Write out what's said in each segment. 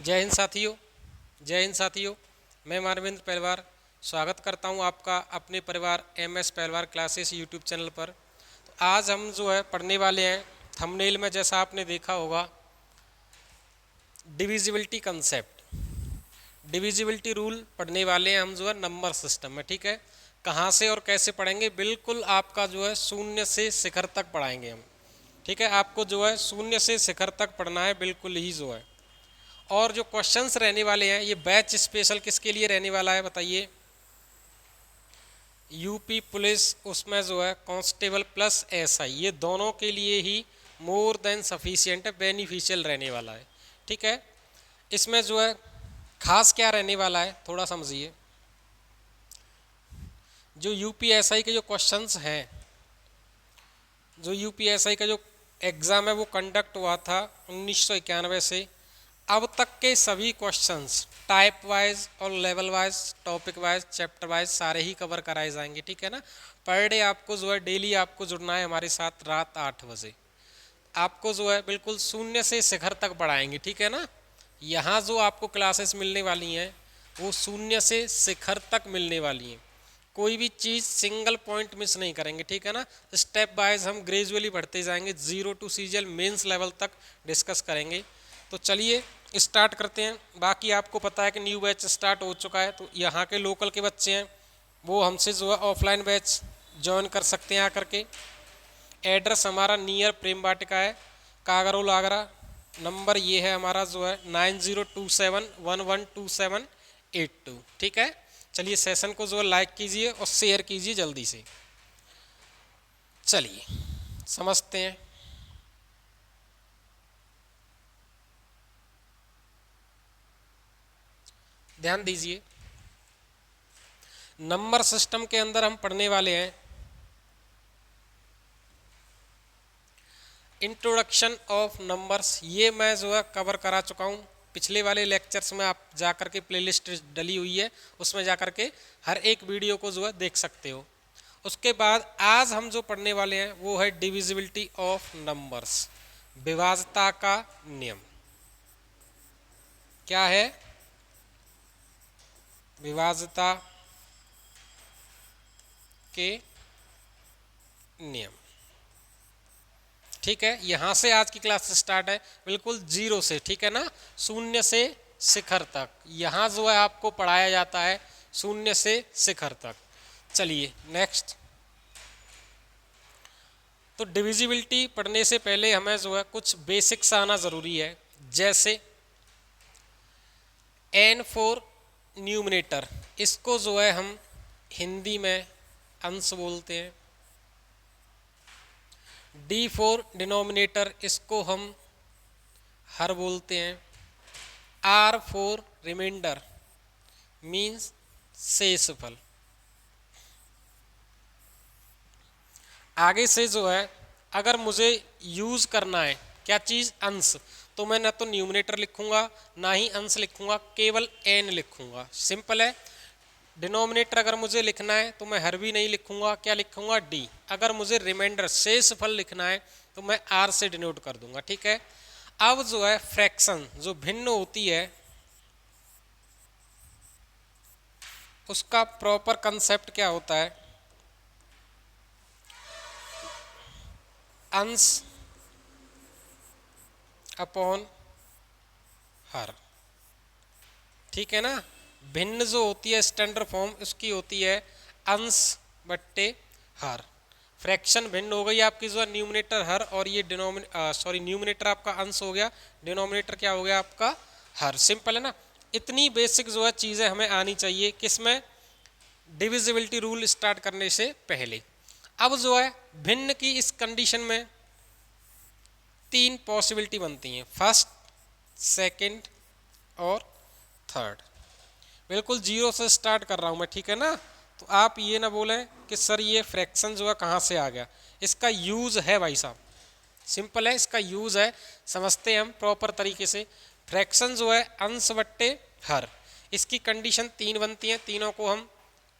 जय हिंद साथियों। जय हिंद साथियों। मैं मानवेंद्र पहलवार स्वागत करता हूं आपका अपने परिवार MS पहलवार क्लासेस यूट्यूब चैनल पर। तो आज हम जो है पढ़ने वाले हैं थंबनेल में जैसा आपने देखा होगा डिविजिबिलिटी कंसेप्ट, डिविजिबिलिटी रूल पढ़ने वाले हैं हम जो है नंबर सिस्टम में। ठीक है, कहाँ से और कैसे पढ़ेंगे, बिल्कुल आपका जो है शून्य से शिखर तक पढ़ाएंगे हम। ठीक है, आपको जो है शून्य से शिखर तक पढ़ना है बिल्कुल ही जो है। और जो क्वेश्चंस रहने वाले हैं ये बैच स्पेशल किसके लिए रहने वाला है बताइए। यूपी पुलिस, उसमें जो है कांस्टेबल प्लस SI, ये दोनों के लिए ही मोर देन सफिशिएंट है, बेनिफिशियल रहने वाला है। ठीक है, इसमें जो है खास क्या रहने वाला है थोड़ा समझिए। जो UPSI के जो क्वेश्चंस हैं, जो UPSI का जो एग्ज़ाम है वो कंडक्ट हुआ था 1991 से अब तक के सभी क्वेश्चंस टाइप वाइज और level wise, topic wise, chapter wise सारे ही कवर कराए जाएंगे। ठीक है ना, पर डे आपको जो है डेली आपको जुड़ना है हमारे साथ रात 8 बजे। आपको जो है बिल्कुल शून्य से शिखर तक पढ़ाएंगे। ठीक है ना, यहाँ जो आपको क्लासेस मिलने वाली हैं वो शून्य से शिखर तक मिलने वाली हैं। कोई भी चीज़ सिंगल पॉइंट मिस नहीं करेंगे। ठीक है ना, स्टेप वाइज हम ग्रेजुअली बढ़ते जाएंगे, 0 to CGL मेंस लेवल तक डिस्कस करेंगे। तो चलिए स्टार्ट करते हैं। बाकी आपको पता है कि न्यू बैच स्टार्ट हो चुका है, तो यहाँ के लोकल के बच्चे हैं वो हमसे जो है ऑफलाइन बैच ज्वाइन कर सकते हैं आकर के। एड्रेस हमारा नियर प्रेम वाटिका है, कागरोल आगरा। नंबर ये है हमारा जो है 9027112782। ठीक है, चलिए सेशन को जो है लाइक कीजिए और शेयर कीजिए जल्दी से। चलिए समझते हैं। ध्यान दीजिए, नंबर सिस्टम के अंदर हम पढ़ने वाले हैं इंट्रोडक्शन ऑफ नंबर्स। ये मैं जो है कवर करा चुका हूँ पिछले वाले लेक्चर्स में। आप जाकर के प्लेलिस्ट डली हुई है उसमें जाकर के हर एक वीडियो को जो है देख सकते हो। उसके बाद आज हम जो पढ़ने वाले हैं वो है डिविजिबिलिटी ऑफ नंबर्स, विभाज्यता का नियम। क्या है? विभाज्यता के नियम। ठीक है, यहाँ से आज की क्लास स्टार्ट है बिल्कुल 0 से। ठीक है ना, शून्य से शिखर तक यहाँ जो है आपको पढ़ाया जाता है शून्य से शिखर तक। चलिए नेक्स्ट। तो डिविजिबिलिटी पढ़ने से पहले हमें जो है कुछ बेसिक्स आना ज़रूरी है, जैसे N फॉर न्यूमरेटर, इसको जो है हम हिंदी में अंश बोलते हैं। D फॉर डिनोमिनेटर, इसको हम हर बोलते हैं। R फॉर रिमाइंडर मीन्स शेषफल। आगे से जो है अगर मुझे यूज़ करना है क्या चीज़, अंश, तो मैं ना तो न्यूमरेटर लिखूंगा ना ही अंश लिखूंगा, केवल N लिखूंगा। सिंपल है। डिनोमिनेटर अगर मुझे लिखना है तो मैं हर भी नहीं लिखूंगा, क्या लिखूंगा D। अगर मुझे रिमाइंडर शेषफल लिखना है तो मैं R से डिनोट कर दूंगा। ठीक है, अब जो है फ्रैक्शन जो भिन्न होती है उसका प्रॉपर कंसेप्ट क्या होता है, अंश अपॉन हर। ठीक है ना, भिन्न जो होती है स्टैंडर्ड फॉर्म उसकी होती है अंश बट्टे हर। फ्रैक्शन भिन्न हो गई आपकी जो है न्यूमरेटर हर, और ये न्यूमरेटर आपका अंश हो गया, डिनोमिनेटर क्या हो गया आपका हर। सिंपल है ना। इतनी बेसिक जो है चीज़ें हमें आनी चाहिए किसमें, डिविजिबिलिटी रूल स्टार्ट करने से पहले। अब जो है भिन्न की इस कंडीशन में 3 पॉसिबिलिटी बनती हैं, फर्स्ट, सेकंड और थर्ड। बिल्कुल 0 से स्टार्ट कर रहा हूँ मैं। ठीक है ना, तो आप ये ना बोलें कि सर ये फ्रैक्शन जो है कहाँ से आ गया। इसका यूज़ है भाई साहब, सिंपल है, इसका यूज़ है, समझते हैं हम प्रॉपर तरीके से। फ्रैक्शन जो है अंश बट्टे हर, इसकी कंडीशन 3 बनती हैं, तीनों को हम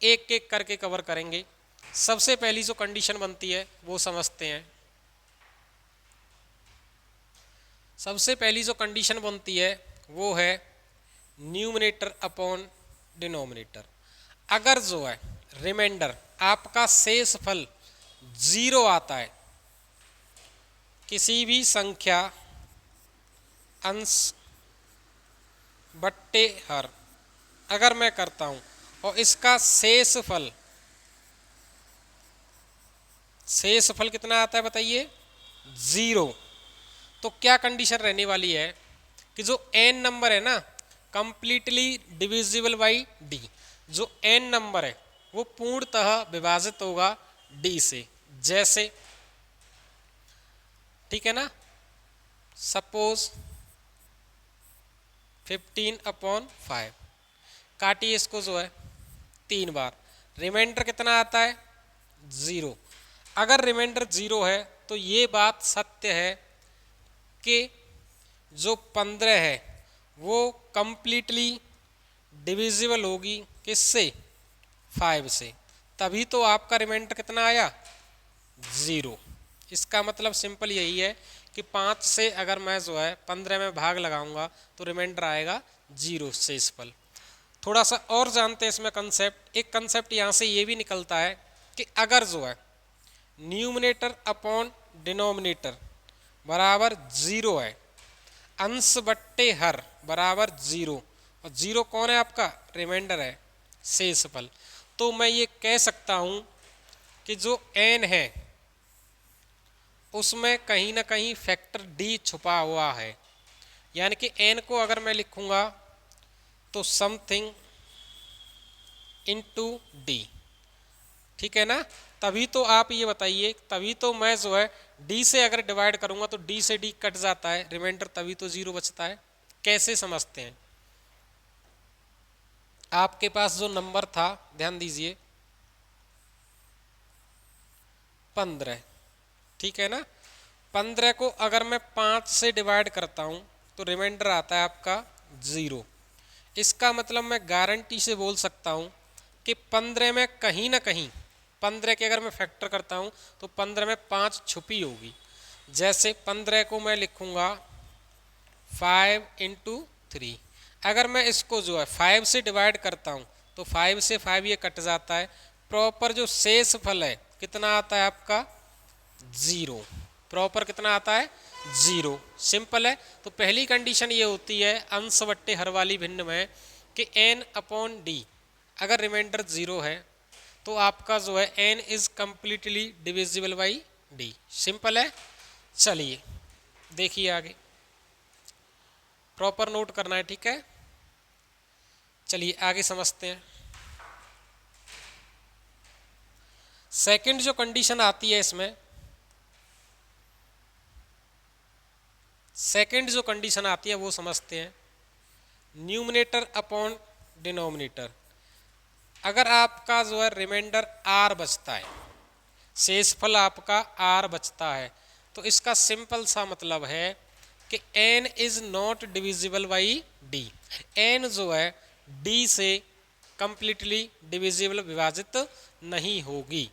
एक एक करके कवर करेंगे। सबसे पहली जो कंडीशन बनती है वो समझते हैं। सबसे पहली जो कंडीशन बनती है वो है न्यूमरेटर अपॉन डिनोमिनेटर। अगर जो है रिमाइंडर आपका शेष फल 0 आता है, किसी भी संख्या अंश बट्टे हर अगर मैं करता हूं और इसका शेष फल कितना आता है बताइए, 0, तो क्या कंडीशन रहने वाली है कि जो n नंबर है ना कंप्लीटली डिविजिबल बाई d, जो n नंबर है वो पूर्णतः विभाजित होगा d से। जैसे ठीक है ना, सपोज 15/5, काटिए इसको जो है 3 बार, रिमाइंडर कितना आता है 0। अगर रिमाइंडर 0 है तो ये बात सत्य है कि जो 15 है वो कंप्लीटली डिविजिबल होगी किससे, 5 से, तभी तो आपका रिमाइंडर कितना आया 0। इसका मतलब सिंपल यही है कि 5 से अगर मैं जो है 15 में भाग लगाऊंगा तो रिमाइंडर आएगा 0 शेष फल। थोड़ा सा और जानते हैं इसमें कंसेप्ट। एक कंसेप्ट यहाँ से ये भी निकलता है कि अगर जो है न्यूमरेटर अपॉन डिनोमिनेटर बराबर 0 है, अंश बट्टे हर बराबर 0, और 0 कौन है आपका, रिमाइंडर है, शेष फल, तो मैं ये कह सकता हूँ कि जो n है उसमें कहीं ना कहीं फैक्टर d छुपा हुआ है। यानी कि n को अगर मैं लिखूंगा तो समथिंग इनटू d, ठीक है ना। तभी तो आप ये बताइए, तभी तो मैं जो है d से अगर डिवाइड करूंगा तो d से d कट जाता है, रिमाइंडर तभी तो 0 बचता है। कैसे समझते हैं, आपके पास जो नंबर था ध्यान दीजिए 15, ठीक है ना। 15 को अगर मैं 5 से डिवाइड करता हूं तो रिमाइंडर आता है आपका 0। इसका मतलब मैं गारंटी से बोल सकता हूं कि 15 में कहीं ना कहीं 15 के अगर मैं फैक्टर करता हूं तो 15 में 5 छुपी होगी। जैसे 15 को मैं लिखूंगा 5/3, अगर मैं इसको जो है 5 से डिवाइड करता हूं तो 5 से 5 ये कट जाता है, प्रॉपर जो शेष फल है कितना आता है आपका 0, प्रॉपर कितना आता है 0। सिंपल है। तो पहली कंडीशन ये होती है अंश बट्टे हर वाली भिन्न में कि n/d अगर रिमाइंडर 0 है तो आपका जो है n is completely divisible by d। Simple है। चलिए देखिए आगे, प्रॉपर नोट करना है, ठीक है। चलिए आगे समझते हैं। सेकंड जो कंडीशन आती है इसमें, सेकंड जो कंडीशन आती है वो समझते हैं। न्यूमरेटर अपॉन डिनोमिनेटर, अगर आपका जो है रिमाइंडर r बचता है, शेषफल आपका r बचता है, तो इसका सिंपल सा मतलब है कि n is not divisible by d। n जो है d से कंप्लीटली डिविजिबल विभाजित नहीं होगी,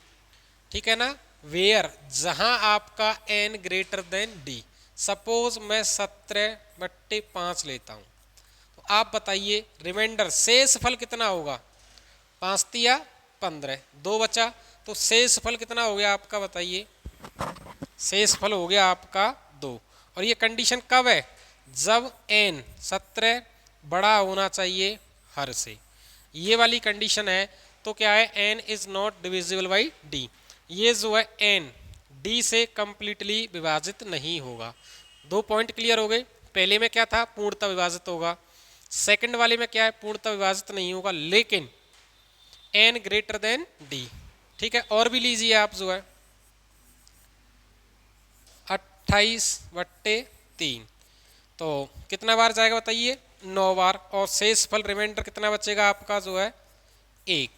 ठीक है ना। वेयर जहां आपका n greater than d, suppose मैं 17/5 लेता हूं, तो आप बताइए रिमाइंडर शेष फल कितना होगा, 5 तिया 15, 2 बचा, तो शेष फल कितना हो गया आपका बताइए, शेष फल हो गया आपका 2। और ये कंडीशन कब है, जब n 17 बड़ा होना चाहिए हर से, ये वाली कंडीशन है। तो क्या है, n is not divisible by d, ये जो है n d से कंप्लीटली विभाजित नहीं होगा। 2 पॉइंट क्लियर हो गए। पहले में क्या था, पूर्णतः विभाजित होगा, सेकंड वाले में क्या है, पूर्णतः विभाजित नहीं होगा, लेकिन n ग्रेटर देन d, ठीक है। और भी लीजिए आप जो है 28/3, तो कितना बार जाएगा बताइए, 9 बार, और शेष फल रिमाइंडर कितना बचेगा आपका जो है 1,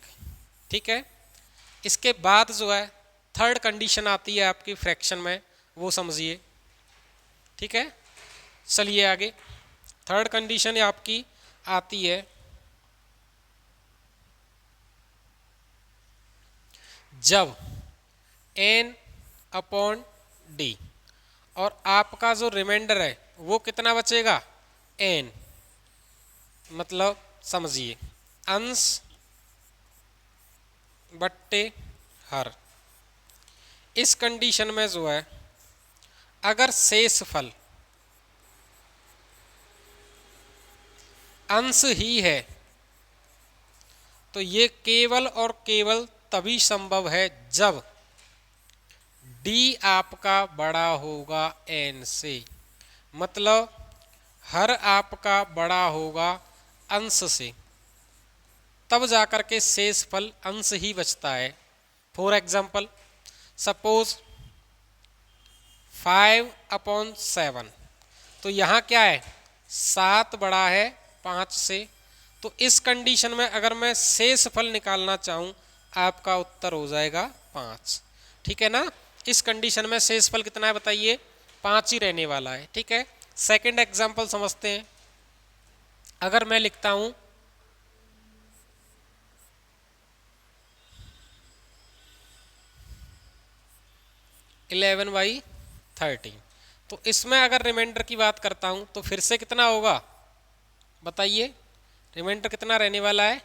ठीक है। इसके बाद जो है थर्ड कंडीशन आती है आपकी फ्रैक्शन में, वो समझिए, ठीक है। चलिए आगे, थर्ड कंडीशन आपकी आती है जब n/d और आपका जो रिमाइंडर है वो कितना बचेगा n, मतलब समझिए, अंश बट्टे हर। इस कंडीशन में जो है अगर शेषफल अंश ही है तो ये केवल और केवल तभी संभव है जब d आपका बड़ा होगा n से, मतलब हर आपका बड़ा होगा अंश से, तब जाकर के शेषफल अंश ही बचता है। फॉर एग्जाम्पल सपोज 5/7, तो यहाँ क्या है 7 बड़ा है 5 से, तो इस कंडीशन में अगर मैं शेषफल निकालना चाहूँ आपका उत्तर हो जाएगा 5। ठीक है ना। इस कंडीशन में शेषफल कितना है बताइए, 5 ही रहने वाला है। ठीक है, सेकंड एग्जाम्पल समझते हैं। अगर मैं लिखता हूँ 11/13, तो इसमें अगर रिमाइंडर की बात करता हूँ तो फिर से कितना होगा बताइए, रिमाइंडर कितना रहने वाला है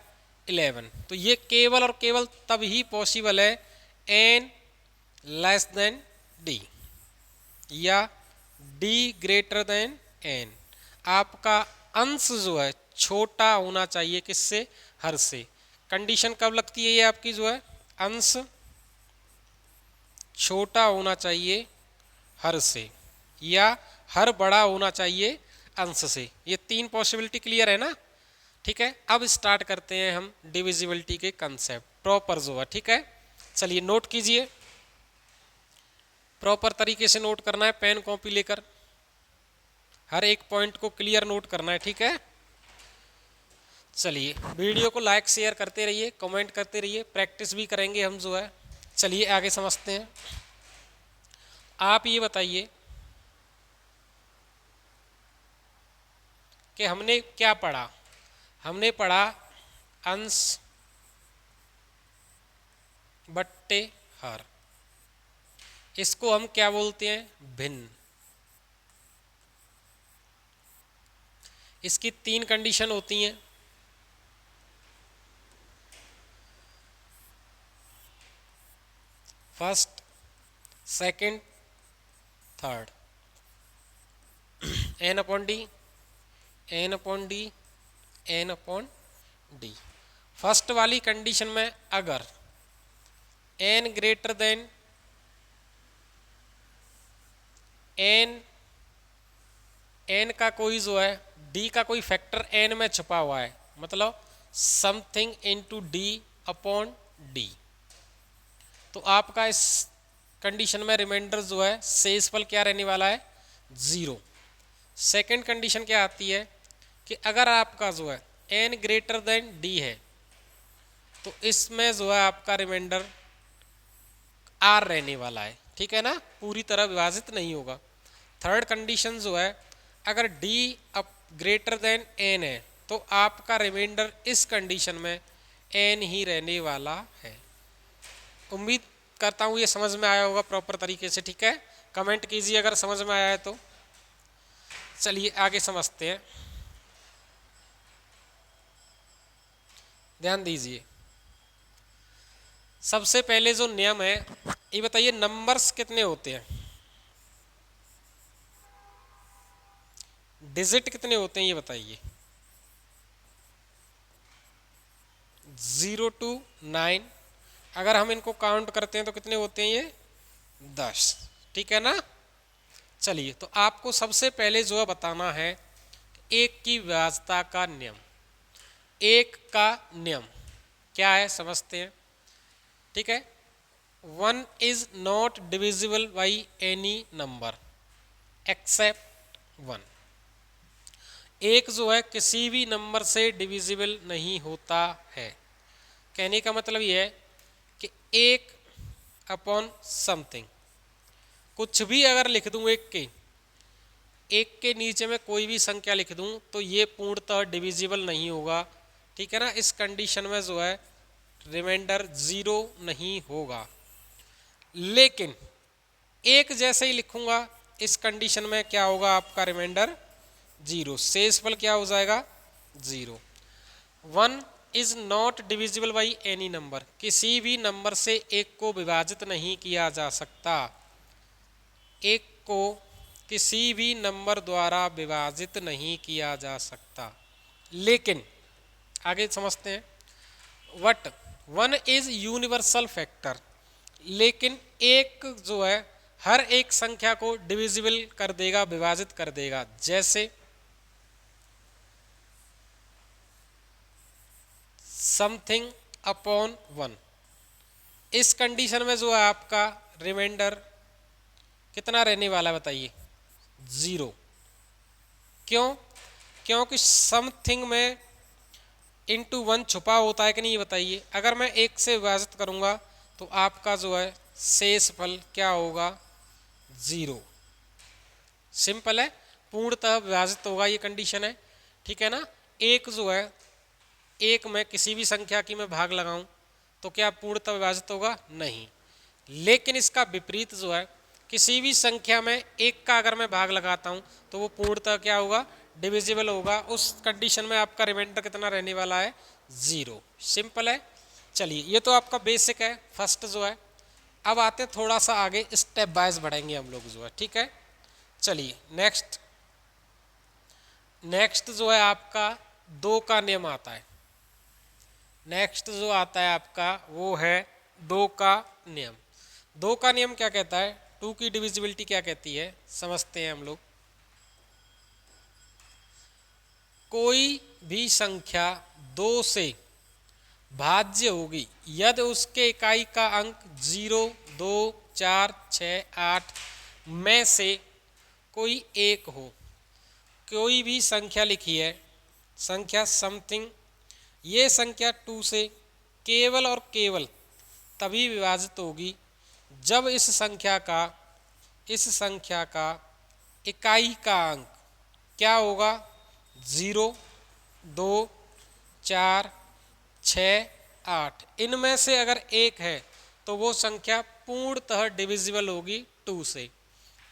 11। तो ये केवल और केवल तब ही पॉसिबल है n लेस देन d या d ग्रेटर देन n। आपका अंश जो है छोटा होना चाहिए किससे, हर से। कंडीशन कब लगती है ये आपकी जो है, अंश छोटा होना चाहिए हर से या हर बड़ा होना चाहिए अंश से। ये 3 पॉसिबिलिटी क्लियर है ना। ठीक है, अब स्टार्ट करते हैं हम डिविजिबिलिटी के कंसेप्ट प्रॉपर जो है। ठीक है, चलिए नोट कीजिए, प्रॉपर तरीके से नोट करना है, पेन कॉपी लेकर हर एक पॉइंट को क्लियर नोट करना है। ठीक है, चलिए वीडियो को लाइक शेयर करते रहिए, कमेंट करते रहिए, प्रैक्टिस भी करेंगे हम जो है। चलिए आगे समझते हैं। आप ये बताइए कि हमने क्या पढ़ा, हमने पढ़ा अंश बट्टे हर, इसको हम क्या बोलते हैं, भिन्न। इसकी 3 कंडीशन होती हैं। First, second, third, n/d, n/d, n/d। First वाली कंडीशन में अगर n ग्रेटर देन n का कोई जो है d का कोई फैक्टर n में छुपा हुआ है, मतलब समथिंग इनटू d/d, तो आपका इस कंडीशन में रिमाइंडर जो है शेषफल क्या रहने वाला है, 0। सेकंड कंडीशन क्या आती है कि अगर आपका जो है n ग्रेटर देन d है तो इसमें जो है आपका रिमाइंडर r रहने वाला है। ठीक है ना, पूरी तरह विभाजित नहीं होगा। थर्ड कंडीशन जो है अगर d up greater than n है तो आपका रिमाइंडर इस कंडीशन में n ही रहने वाला है। उम्मीद करता हूँ ये समझ में आया होगा प्रॉपर तरीके से। ठीक है, कमेंट कीजिए अगर समझ में आया है तो। चलिए आगे समझते हैं, ध्यान दीजिए। सबसे पहले जो नियम है ये बताइए, नंबर्स कितने होते हैं, डिजिट कितने होते हैं ये बताइए। 0 to 9, अगर हम इनको काउंट करते हैं तो कितने होते हैं ये, 10। ठीक है ना। चलिए तो आपको सबसे पहले जो है बताना है एक की विभाज्यता का नियम। एक का नियम क्या है समझते हैं। ठीक है, 1 is not divisible by any number except 1। एक जो है किसी भी नंबर से डिविजिबल नहीं होता है। कहने का मतलब ये है कि एक अपॉन समथिंग, कुछ भी अगर लिख दूं एक के नीचे में कोई भी संख्या लिख दूं तो ये पूर्णतः डिविजिबल नहीं होगा। ठीक है ना, इस कंडीशन में जो है रिमाइंडर 0 नहीं होगा। लेकिन एक जैसे ही लिखूंगा इस कंडीशन में क्या होगा, आपका रिमाइंडर 0, शेषफल क्या हो जाएगा 0। 1 is not divisible by any number, किसी भी नंबर से एक को विभाजित नहीं किया जा सकता, एक को किसी भी नंबर द्वारा विभाजित नहीं किया जा सकता। लेकिन आगे समझते हैं, वट 1 इज यूनिवर्सल फैक्टर, लेकिन एक जो है हर एक संख्या को डिविजिबल कर देगा, विभाजित कर देगा। जैसे समथिंग अपॉन 1, इस कंडीशन में जो है आपका रिमाइंडर कितना रहने वाला है बताइए, 0। क्यों? क्योंकि समथिंग में इंटू 1 छुपा होता है कि नहीं, बताइए। अगर मैं 1 से विभाजित करूंगा तो आपका जो है शेष फल क्या होगा, 0। सिंपल है, पूर्णतः विभाजित होगा, ये कंडीशन है, ठीक है ना। एक जो है, एक में किसी भी संख्या की मैं भाग लगाऊं तो क्या पूर्णतः विभाजित होगा, नहीं। लेकिन इसका विपरीत जो है, किसी भी संख्या में एक का अगर मैं भाग लगाता हूं तो वो पूर्णतः क्या होगा, डिविजिबल होगा। उस कंडीशन में आपका रिमाइंडर कितना रहने वाला है, 0। सिंपल है। चलिए, ये तो आपका बेसिक है, फर्स्ट जो है। अब आते हैं थोड़ा सा आगे, स्टेप वाइज बढ़ेंगे हम लोग जो है, ठीक है। चलिए नेक्स्ट जो है आपका 2 का नियम आता है। नेक्स्ट जो आता है आपका वो है 2 का नियम। 2 का नियम क्या कहता है, 2 की डिविजिबिलिटी क्या कहती है, समझते हैं हम लोग। कोई भी संख्या 2 से भाज्य होगी यदि उसके इकाई का अंक 0, 2, 4, 6, 8 में से कोई एक हो। कोई भी संख्या लिखी है, संख्या समथिंग, ये संख्या 2 से केवल और केवल तभी विभाजित होगी जब इस संख्या का इकाई का अंक क्या होगा, 0, 2, 4, 6, 8, इनमें से अगर एक है तो वो संख्या पूर्णतः डिविजिबल होगी 2 से,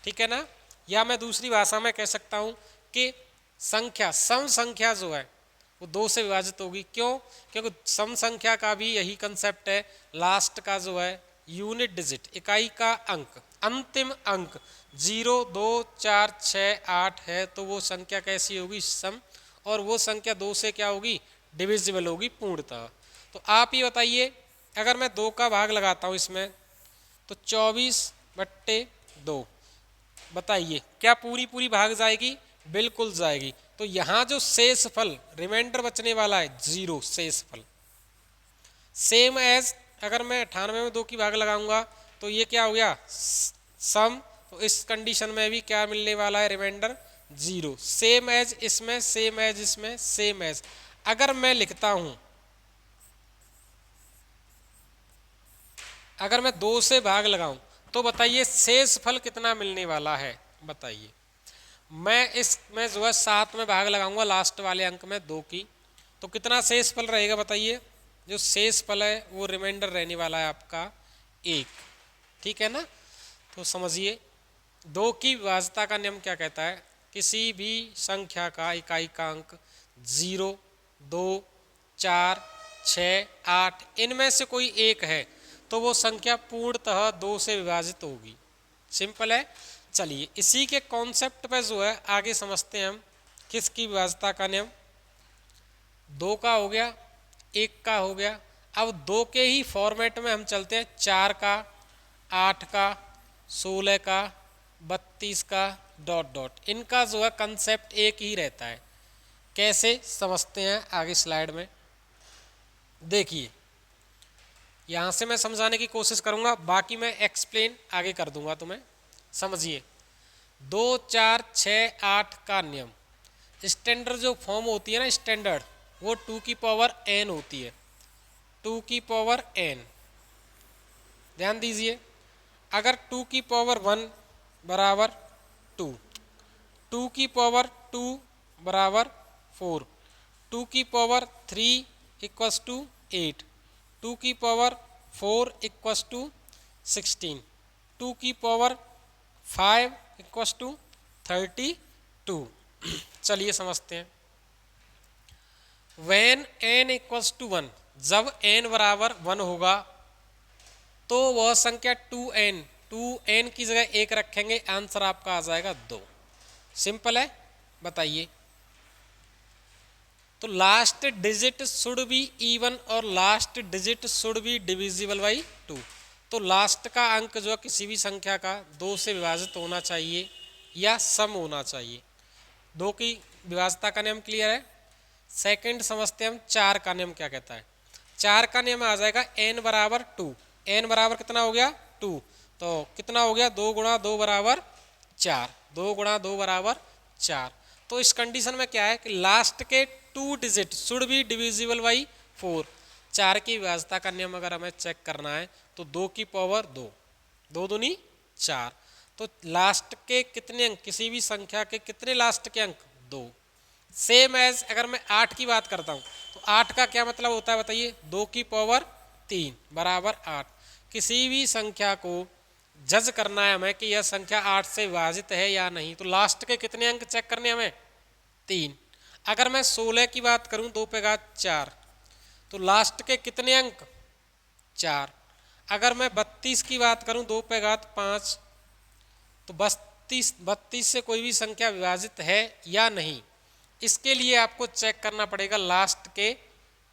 ठीक है ना। या मैं दूसरी भाषा में कह सकता हूं कि संख्या, सम संख्या जो है वो 2 से विभाजित होगी। क्यों? क्योंकि सम संख्या का भी यही कंसेप्ट है, लास्ट का जो है यूनिट डिजिट, इकाई का अंक, अंतिम अंक 0, 2, 4, 6, 8 है तो वो संख्या कैसी होगी, सम, और वो संख्या 2 से क्या होगी, डिविजिबल होगी पूर्णतः। तो आप ही बताइए, अगर मैं 2 का भाग लगाता हूँ इसमें तो 24/2, बताइए क्या पूरी भाग जाएगी, बिल्कुल जाएगी। तो यहाँ जो शेष फल रिमाइंडर बचने वाला है 0 शेष फल, सेम एज अगर मैं 98 में 2 की भाग लगाऊंगा तो ये क्या हो गया, सम, तो इस कंडीशन में भी क्या मिलने वाला है, रिमाइंडर 0। सेम एज इसमें, सेम एज इसमें, सेम एज। अगर मैं लिखता हूं, अगर मैं 2 से भाग लगाऊं तो बताइए शेष फल कितना मिलने वाला है, बताइए। मैं इसमें जो है 7 में भाग लगाऊंगा लास्ट वाले अंक में 2 की, तो कितना शेष फल रहेगा बताइए। जो शेष फल है वो रिमाइंडर रहने वाला है आपका 1, ठीक है ना। तो समझिए 2 की विभाज्यता का नियम क्या कहता है, किसी भी संख्या का इकाई का अंक 0, 2, 4, 6, 8 इनमें से कोई एक है तो वो संख्या पूर्णतः 2 से विभाजित होगी। सिंपल है। चलिए इसी के कॉन्सेप्ट पे जो है आगे समझते हैं हम, किसकी विभाज्यता का नियम। 2 का हो गया, 1 का हो गया, अब 2 के ही फॉर्मेट में हम चलते हैं, 4 का, 8 का, 16 का, 32 का, डॉट डॉट। इनका जो है कंसेप्ट एक ही रहता है। कैसे समझते हैं आगे स्लाइड में देखिए, यहाँ से मैं समझाने की कोशिश करूँगा, बाकी मैं एक्सप्लेन आगे कर दूंगा तुम्हें। समझिए 2, 4, 6, 8 का नियम, स्टैंडर्ड जो फॉर्म होती है ना स्टैंडर्ड, वो 2 की पावर n होती है, 2 की पावर n। ध्यान दीजिए, अगर 2 की पावर 1 बराबर 2, 2 की पावर 2 बराबर 4, 2 की पावर 3 इक्वस टू 8, 2 की पावर 4 इक्वस टू 16, 2 की पावर 5 इक्वस टू 32। चलिए समझते हैं। व्हेन n इक्वल्स टू 1, जब n बराबर 1 होगा तो वह संख्या 2n की जगह 1 रखेंगे, आंसर आपका आ जाएगा 2। सिंपल है, बताइए। तो last digit should be even और last digit should be divisible by 2। तो लास्ट का अंक जो है किसी भी संख्या का 2 से विभाजित होना चाहिए या सम होना चाहिए। 2 की विभाज्यता का नियम क्लियर है। सेकंड समझते हैं हम 4 का नियम क्या कहता है। 4 का नियम आ जाएगा n बराबर 2। n बराबर कितना हो गया 2, तो कितना हो गया 2 गुणा 2 बराबर 4, 2 गुणा 2 बराबर 4। तो इस कंडीशन में क्या है कि लास्ट के 2 digit should be divisible by 4। 4 की विभाज्यता का नियम अगर हमें चेक करना है तो 2 की पावर 2, 2 दूनी 4। तो लास्ट के कितने अंक, किसी भी संख्या के कितने लास्ट के अंक 2। सेम एज अगर मैं 8 की बात करता हूँ तो 8 का क्या मतलब होता है बताइए, 2 की पावर 3 बराबर 8। किसी भी संख्या को जज करना है हमें कि यह संख्या 8 से विभाजित है या नहीं, तो लास्ट के कितने अंक चेक करने हमें 3। अगर मैं 16 की बात करूं 2 पे घात 4 तो लास्ट के कितने अंक 4। अगर मैं 32 की बात करूं 2 पे घात 5 तो 32 से कोई भी संख्या विभाजित है या नहीं, इसके लिए आपको चेक करना पड़ेगा लास्ट के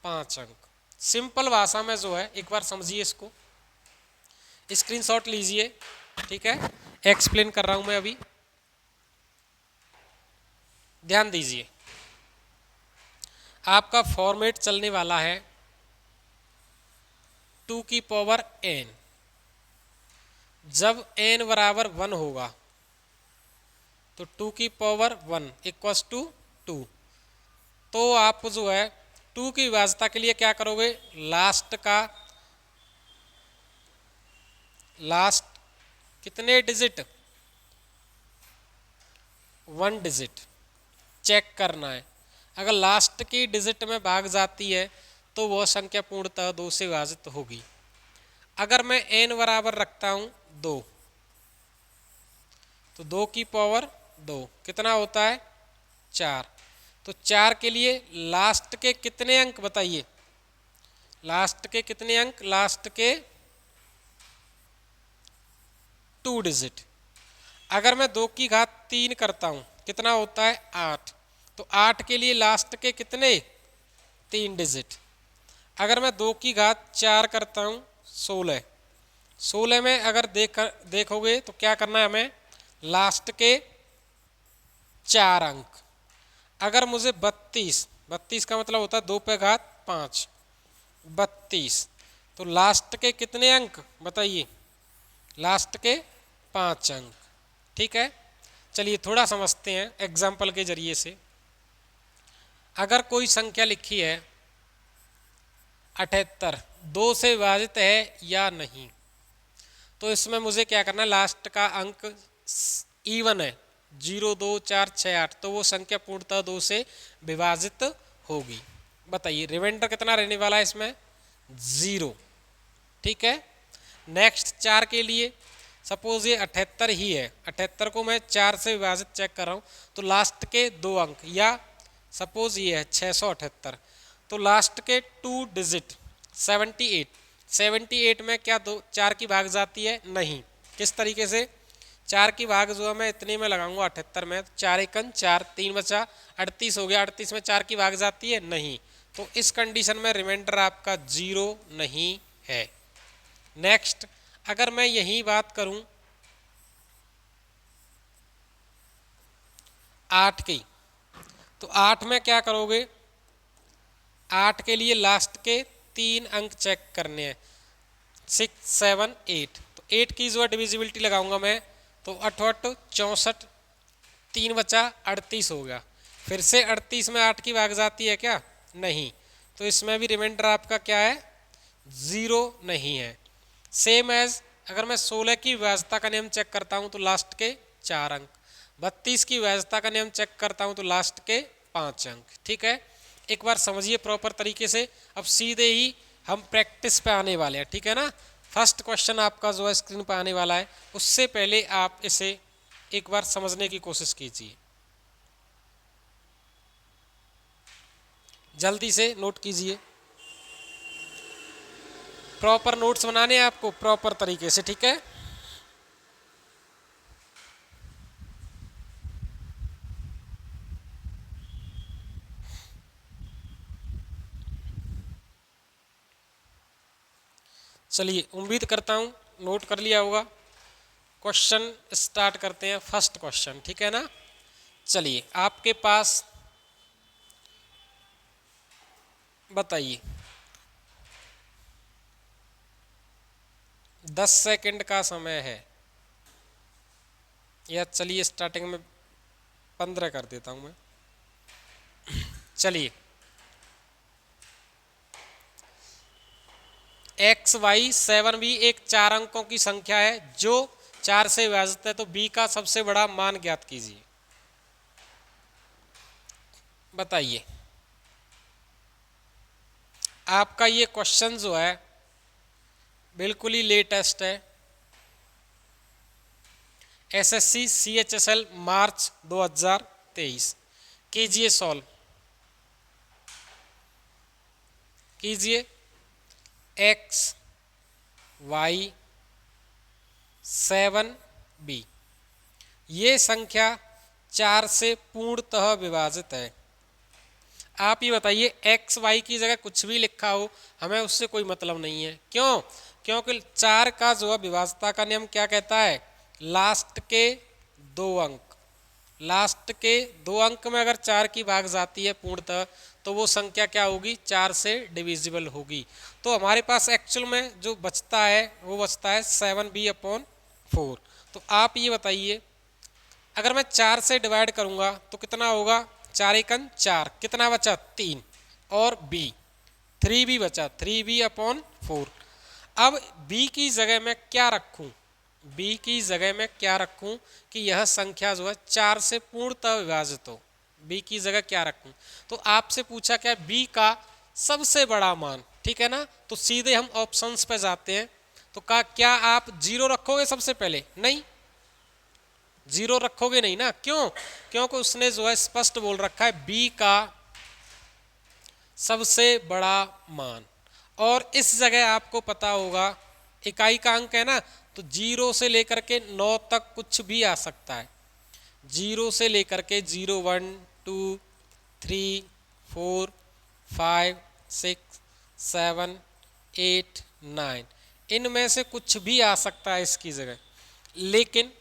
5 अंक। सिंपल भाषा में जो है, एक बार समझिए इसको, स्क्रीनशॉट लीजिए, ठीक है। एक्सप्लेन कर रहा हूं मैं अभी, ध्यान दीजिए। आपका फॉर्मेट चलने वाला है 2 की पावर n। जब n बराबर 1 होगा तो 2 की पावर 1 इक्वल्स टू 2। तो आप जो है 2 की विभाज्यता के लिए क्या करोगे, लास्ट कितने डिजिट 1 डिजिट चेक करना है। अगर लास्ट की डिजिट में भाग जाती है तो वह संख्या पूर्णतः 2 से विभाजित होगी। अगर मैं n बराबर रखता हूं 2 तो 2 की पावर 2 कितना होता है 4। तो 4 के लिए लास्ट के कितने अंक बताइए, लास्ट के कितने अंक, लास्ट के 2 डिजिट। अगर मैं 2 की घात 3 करता हूं कितना होता है 8। तो 8 के लिए लास्ट के कितने 3 डिजिट। अगर मैं 2 की घात 4 करता हूं 16। 16 में अगर देखोगे तो क्या करना है हमें, लास्ट के 4 अंक। अगर मुझे 32 का मतलब होता है 2 पे घात 5, 32, तो लास्ट के कितने अंक बताइए, लास्ट के 5 अंक, ठीक है। चलिए थोड़ा समझते हैं एग्जाम्पल के जरिए से। अगर कोई संख्या लिखी है 78, 2 से विभाजित है या नहीं, तो इसमें मुझे क्या करना है, लास्ट का अंक इवन है 0, 2, 4, 6, 8, तो वो संख्या पूर्णतः 2 से विभाजित होगी। बताइए रिमाइंडर कितना रहने वाला है इसमें 0, ठीक है। नेक्स्ट 4 के लिए सपोज ये 78 ही है, 78 को मैं 4 से विभाजित चेक कर रहा हूँ तो लास्ट के 2 अंक, या सपोज ये है 678, तो लास्ट के 2 डिजिट 78 में क्या 4 की भाग जाती है नहीं। किस तरीके से 4 की भाग जो है मैं इतने में लगाऊंगा 78 में, 4 एकन 4, 3 बचा 38 हो गया, 38 में 4 की भाग जाती है नहीं, तो इस कंडीशन में रिमाइंडर आपका 0 नहीं है। नेक्स्ट अगर मैं यही बात करूं 8 की, तो 8 में क्या करोगे, 8 के लिए लास्ट के 3 अंक चेक करने हैं 6, 7, 8। तो 8 की जो है डिविजिबिलिटी लगाऊंगा मैं, तो 8 8 64, 3 बचा 38 हो गया। फिर से 38 में 8 की भाग जाती है क्या नहीं, तो इसमें भी रिमाइंडर आपका क्या है 0 नहीं है। सेम एज अगर मैं 16 की विभाज्यता का नियम चेक करता हूं तो लास्ट के 4 अंक, 32 की विभाज्यता का नियम चेक करता हूं तो लास्ट के 5 अंक, ठीक है। एक बार समझिए प्रॉपर तरीके से, अब सीधे ही हम प्रैक्टिस पे आने वाले हैं, ठीक है ना। फर्स्ट क्वेश्चन आपका जो है स्क्रीन पर आने वाला है, उससे पहले आप इसे एक बार समझने की कोशिश कीजिए। जल्दी से नोट कीजिए, प्रॉपर नोट्स बनाने हैं आपको प्रॉपर तरीके से, ठीक है। चलिए, उम्मीद करता हूँ नोट कर लिया होगा। क्वेश्चन स्टार्ट करते हैं, फर्स्ट क्वेश्चन, ठीक है ना। चलिए, आपके पास बताइए 10 सेकंड का समय है, या चलिए स्टार्टिंग में 15 कर देता हूं मैं। चलिए, एक्स वाई 7b एक 4 अंकों की संख्या है जो 4 से विभाजित है, तो b का सबसे बड़ा मान ज्ञात कीजिए। बताइए, आपका ये क्वेश्चन जो है बिल्कुल ही लेटेस्ट है, एसएससी सीएचएसएल मार्च 2023। कीजिए सॉल्व, कीजिए। एक्स वाई 7b ये संख्या 4 से पूर्णतः विभाजित है। आप ये बताइए, एक्स वाई की जगह कुछ भी लिखा हो, हमें उससे कोई मतलब नहीं है। क्यों? क्योंकि 4 का जो है विभाज्यता का नियम क्या कहता है, लास्ट के 2 अंक, लास्ट के 2 अंक में अगर 4 की भाग जाती है पूर्णतः, तो वो संख्या क्या होगी, 4 से डिविजिबल होगी। तो हमारे पास एक्चुअल में जो बचता है वो बचता है 7b/4। तो आप ये बताइए, अगर मैं 4 से डिवाइड करूंगा तो कितना होगा, 4 एकन 4, कितना बचा 3, और b 3b बचा, 3b/4। अब b की जगह मैं क्या रखूं, b की जगह मैं क्या रखूं कि यह संख्या जो है 4 से पूर्णतः विभाजित हो, b की जगह क्या रखूं। तो आपसे पूछा क्या, b का सबसे बड़ा मान, ठीक है ना। तो सीधे हम ऑप्शंस पे जाते हैं। तो क्या आप 0 रखोगे सबसे पहले, नहीं, 0 रखोगे नहीं ना। क्यों? क्योंकि उसने जो है स्पष्ट बोल रखा है b का सबसे बड़ा मान, और इस जगह आपको पता होगा इकाई का अंक है ना, तो 0 से लेकर के 9 तक कुछ भी आ सकता है। 0 से लेकर के 0 1 2 3 4 5 6 7 8 9, इनमें से कुछ भी आ सकता है इसकी जगह। लेकिन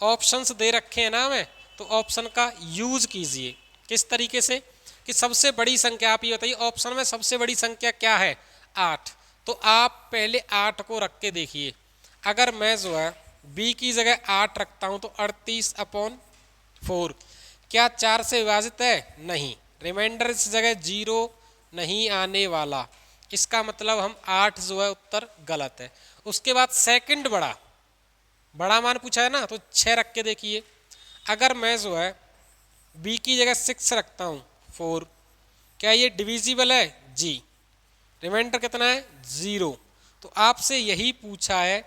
ऑप्शंस दे रखे हैं ना हमें, तो ऑप्शन का यूज कीजिए। किस तरीके से कि सबसे बड़ी संख्या, आप ये बताइए ऑप्शन में सबसे बड़ी संख्या क्या है, 8। तो आप पहले 8 को रख के देखिए। अगर मैं जो है b की जगह 8 रखता हूं तो 38/4 क्या 4 से विभाजित है, नहीं। रिमाइंडर इस जगह 0 नहीं आने वाला, इसका मतलब हम 8 जो है उत्तर गलत है। उसके बाद सेकंड बड़ा मान पूछा है ना, तो 6 रख के देखिए। अगर मैं जो है b की जगह 6 रखता हूँ 4, क्या ये डिविजिबल है, जी। रिमाइंडर कितना है, 0। तो आपसे यही पूछा है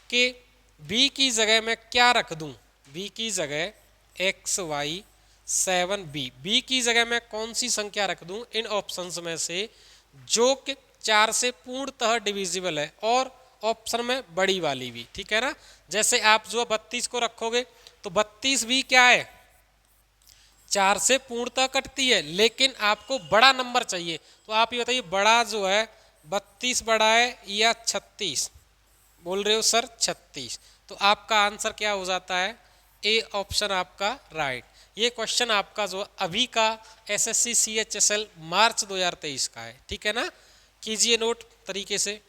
कि b की जगह मैं क्या रख दूं, b की जगह एक्स वाई 7b, b की जगह मैं कौन सी संख्या रख दूं इन ऑप्शंस में से जो कि 4 से पूर्णतः डिविजिबल है, और ऑप्शन में बड़ी वाली भी, ठीक है ना। जैसे आप जो 32 को रखोगे तो 32 भी क्या है, 4 से पूर्णतः कटती है, लेकिन आपको बड़ा नंबर चाहिए। तो आप ये बताइए, बड़ा जो है 32 बड़ा है या 36, बोल रहे हो सर 36, तो आपका आंसर क्या हो जाता है, ए ऑप्शन आपका राइट। ये क्वेश्चन आपका जो अभी का एसएससी सीएचएसएल मार्च 2023 का है, ठीक है ना। कीजिए नोट तरीके से।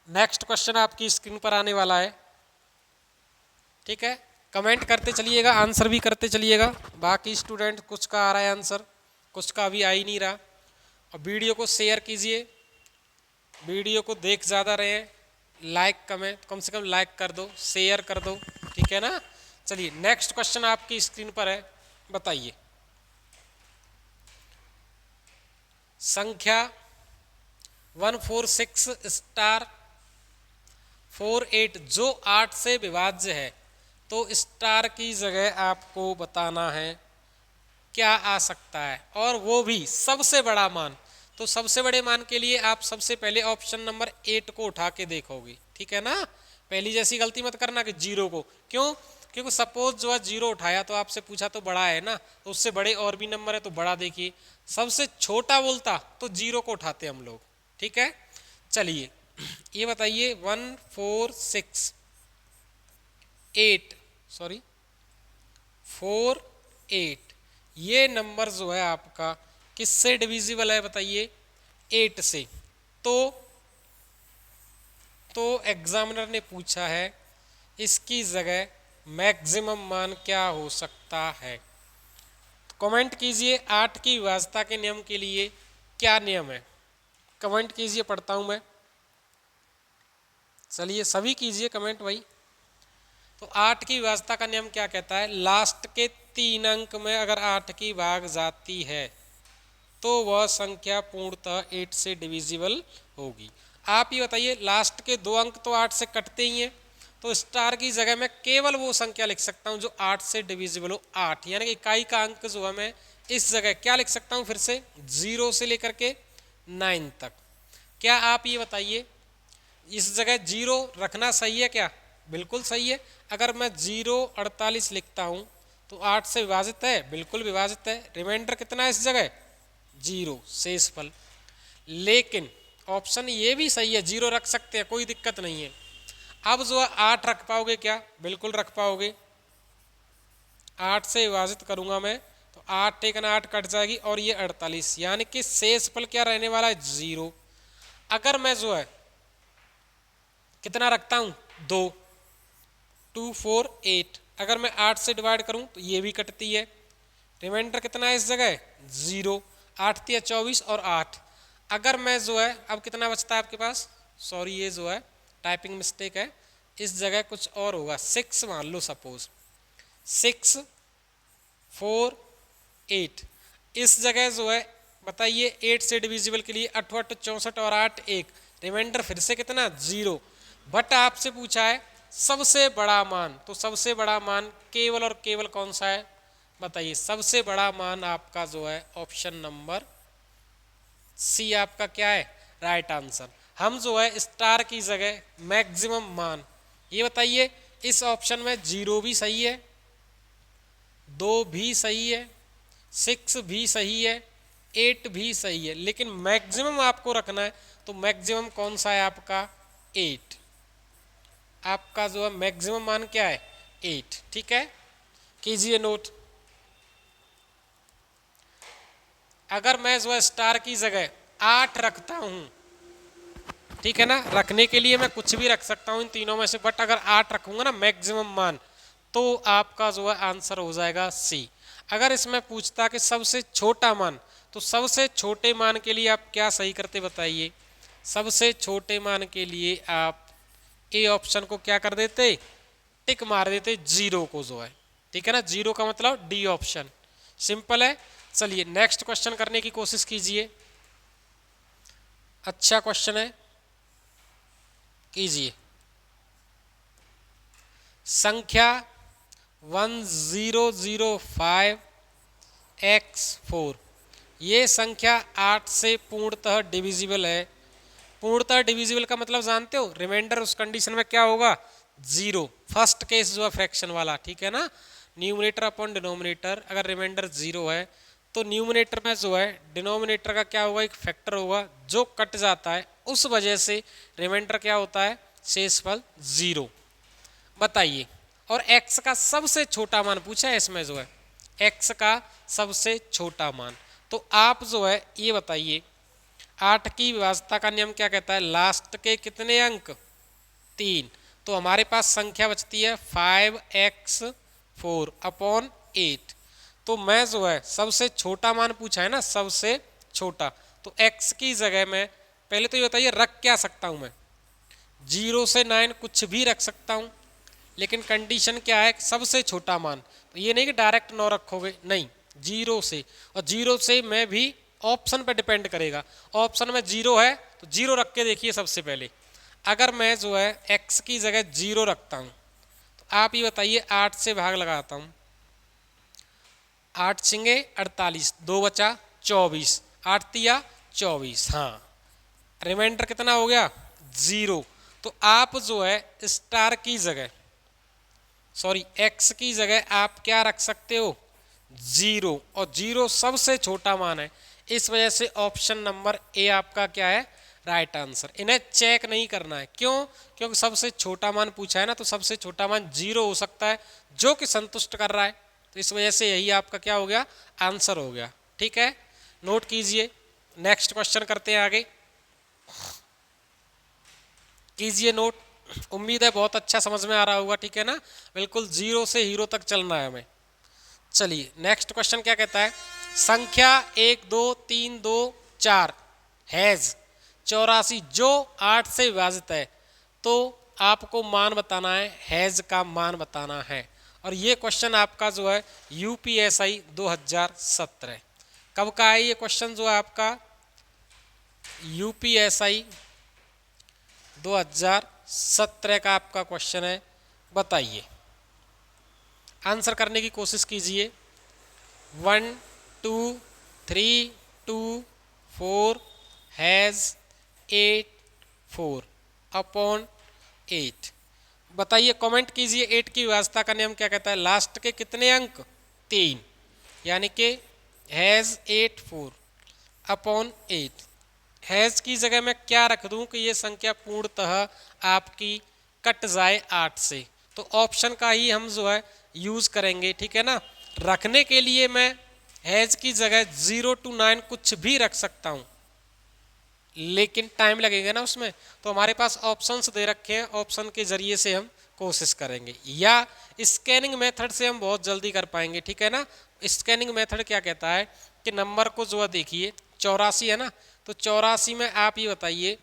नेक्स्ट क्वेश्चन आपकी स्क्रीन पर आने वाला है, ठीक है। कमेंट करते चलिएगा, आंसर भी करते चलिएगा। बाकी स्टूडेंट कुछ का आ रहा है आंसर, कुछ का अभी आ ही नहीं रहा। और वीडियो को शेयर कीजिए, वीडियो को देख ज़्यादा रहे हैं, लाइक कम से कम लाइक कर दो, शेयर कर दो, ठीक है ना। चलिए, नेक्स्ट क्वेश्चन आपकी स्क्रीन पर है, बताइए। संख्या 146*48 जो 8 से विभाज्य है, तो स्टार की जगह आपको बताना है क्या आ सकता है, और वो भी सबसे बड़ा मान। तो सबसे बड़े मान के लिए आप सबसे पहले ऑप्शन नंबर 8 को उठा के देखोगे, ठीक है ना। पहली जैसी गलती मत करना कि जीरो को, क्यों, क्योंकि सपोज जो है जीरो उठाया तो आपसे पूछा तो बड़ा है ना, तो उससे बड़े और भी नंबर है तो बड़ा देखिए। सबसे छोटा बोलता तो जीरो को उठाते हम लोग, ठीक है। चलिए ये बताइए 1 4 6 8 सॉरी 4 8 ये नंबर जो है आपका किससे डिविजिबल है बताइए, 8 से। तो एग्जामिनर ने पूछा है इसकी जगह मैक्सिमम मान क्या हो सकता है। तो कमेंट कीजिए 8 की विभाज्यता के नियम के लिए क्या नियम है, कमेंट कीजिए, पढ़ता हूं मैं। चलिए सभी कीजिए कमेंट भाई। तो 8 की विभाज्यता का नियम क्या कहता है, लास्ट के 3 अंक में अगर 8 की भाग जाती है तो वह संख्या पूर्णतः 8 से डिविजिबल होगी। आप ये बताइए लास्ट के 2 अंक तो 8 से कटते ही हैं, तो स्टार की जगह मैं केवल वो संख्या लिख सकता हूँ जो 8 से डिविजिबल हो, 8, यानी कि इकाई का अंक जो है मैं इस जगह क्या लिख सकता हूँ, फिर से 0 से लेकर के 9 तक। क्या आप ये बताइए इस जगह 0 रखना सही है क्या, बिल्कुल सही है। अगर मैं 0 48 लिखता हूँ तो 8 से विभाजित है, बिल्कुल विभाजित है। रिमाइंडर कितना है इस जगह, 0 शेषफल। लेकिन ऑप्शन ये भी सही है, 0 रख सकते हैं, कोई दिक्कत नहीं है। अब जो है 8 रख पाओगे क्या, बिल्कुल रख पाओगे। 8 से विभाजित करूंगा मैं तो 8 एक 8 कट जाएगी और ये 48, यानी कि शेषफल क्या रहने वाला है, 0। अगर मैं जो है कितना रखता हूं, 2 2 4 8, अगर मैं 8 से डिवाइड करूं तो ये भी कटती है। रिमाइंडर कितना है इस जगह, 0। 8 तिया 24 और 8। अगर मैं जो है अब कितना बचता है आपके पास, सॉरी ये जो है टाइपिंग मिस्टेक है, इस जगह कुछ और होगा, 6 मान लो सपोज, 6 4 8। इस जगह जो है बताइए 8 से डिविजिबल के लिए 8 8 64 और 8 1, रिमाइंडर फिर से कितना, 0। बट आपसे पूछा है सबसे बड़ा मान, तो सबसे बड़ा मान केवल और केवल कौन सा है बताइए, सबसे बड़ा मान आपका जो है ऑप्शन नंबर सी आपका क्या है, राइट आंसर। हम जो है स्टार की जगह मैक्सिमम मान, ये बताइए इस ऑप्शन में 0 भी सही है, 2 भी सही है, 6 भी सही है, 8 भी सही है, लेकिन मैक्सिमम आपको रखना है तो मैक्सिमम कौन सा है आपका, 8। आपका जो है मैक्सिमम मान क्या है, 8, ठीक है, कीजिए नोट। अगर मैं जो है स्टार की जगह 8 रखता हूं, ठीक है ना, रखने के लिए मैं कुछ भी रख सकता हूं इन तीनों में से, बट अगर 8 रखूंगा ना मैक्सिमम मान, तो आपका जो है आंसर हो जाएगा सी। अगर इसमें पूछता कि सबसे छोटा मान, तो सबसे छोटे मान के लिए आप क्या सही करते बताइए, सबसे छोटे मान के लिए आप ए ऑप्शन को क्या कर देते, टिक मार देते, 0 को जो है, ठीक है ना, 0 का मतलब डी ऑप्शन, सिंपल है। चलिए नेक्स्ट क्वेश्चन करने की कोशिश कीजिए, अच्छा क्वेश्चन है, कीजिए। संख्या 1005x4, ये संख्या 8 से पूर्णतः डिविजिबल है। पूर्णतः डिविजिबल का मतलब जानते हो, रिमाइंडर उस कंडीशन में क्या होगा, 0, फर्स्ट केस जो है फ्रैक्शन वाला, ठीक है ना, न्यूमरेटर अपॉन डिनोमिनेटर। अगर रिमाइंडर 0 है तो न्यूमरेटर में जो है डिनोमिनेटर का क्या होगा, एक फैक्टर होगा जो कट जाता है, उस वजह से रिमाइंडर क्या होता है, शेषफल 0। बताइए, और x का सबसे छोटा मान पूछा है इसमें जो है, x का सबसे छोटा मान। तो आप जो है ये बताइए 8 की विभाज्यता का नियम क्या कहता है, लास्ट के कितने अंक, 3। तो हमारे पास संख्या बचती है 5x4 अपॉन 8। तो मैं जो है सबसे छोटा मान पूछा है ना, सबसे छोटा, तो x की जगह में पहले तो ये बताइए रख क्या सकता हूं मैं, 0 से 9 कुछ भी रख सकता हूं, लेकिन कंडीशन क्या है, सबसे छोटा मान। तो ये नहीं कि डायरेक्ट 9 रखोगे, नहीं, 0 से, और 0 से मैं भी ऑप्शन पे डिपेंड करेगा, ऑप्शन में 0 है तो 0 रख के देखिए सबसे पहले। अगर मैं जो है x की जगह 0 रखता हूं तो आप ये बताइए 8 से भाग लगाता हूं 8 छिंगे 48, 2 बचा 24, 8 तिया 24। हाँ, रिमाइंडर कितना हो गया 0। तो आप जो है स्टार की जगह सॉरी एक्स की जगह आप क्या रख सकते हो 0, और 0 सबसे छोटा मान है, इस वजह से ऑप्शन नंबर ए आपका क्या है राइट आंसर। इन्हें चेक नहीं करना है, क्यों? क्योंकि सबसे छोटा मान पूछा है ना, तो सबसे छोटा मान 0 हो सकता है जो कि संतुष्ट कर रहा है, तो इस वजह से यही आपका क्या हो गया आंसर हो गया। ठीक है, नोट कीजिए। नेक्स्ट क्वेश्चन करते हैं आगे, कीजिए नोट। उम्मीद है बहुत अच्छा समझ में आ रहा होगा। ठीक है ना, बिल्कुल 0 से हीरो तक चलना है हमें। चलिए नेक्स्ट क्वेश्चन क्या कहता है, संख्या 1 2 3 2 4 हैज 84 जो 8 से विभाजित है, तो आपको मान बताना है, हैज का मान बताना है। और ये क्वेश्चन आपका जो है यूपीएसआई 2017 कब का है ये क्वेश्चन, जो है आपका यूपीएसआई 2017 का आपका क्वेश्चन है। बताइए, आंसर करने की कोशिश कीजिए। 1 2 3 2 4 हैज़ 8 4 अपॉन 8। बताइए, कमेंट कीजिए 8 की व्यवस्था का नियम क्या कहता है, लास्ट के कितने अंक 3, यानी कि हैज़ 8 4 अपॉन 8। हैज़ की जगह मैं क्या रख दूं कि ये संख्या पूर्णतः आपकी कट जाए 8 से, तो ऑप्शन का ही हम जो है यूज़ करेंगे। ठीक है ना, रखने के लिए मैं हैज़ की जगह 0 to 9 कुछ भी रख सकता हूँ, लेकिन टाइम लगेगा ना उसमें, तो हमारे पास ऑप्शंस दे रखे हैं, ऑप्शन के जरिए से हम कोशिश करेंगे, या स्कैनिंग मेथड से हम बहुत जल्दी कर पाएंगे। ठीक है ना, स्कैनिंग मेथड क्या कहता है कि नंबर को जो है देखिए 84 है ना, तो 84 में आप ये बताइए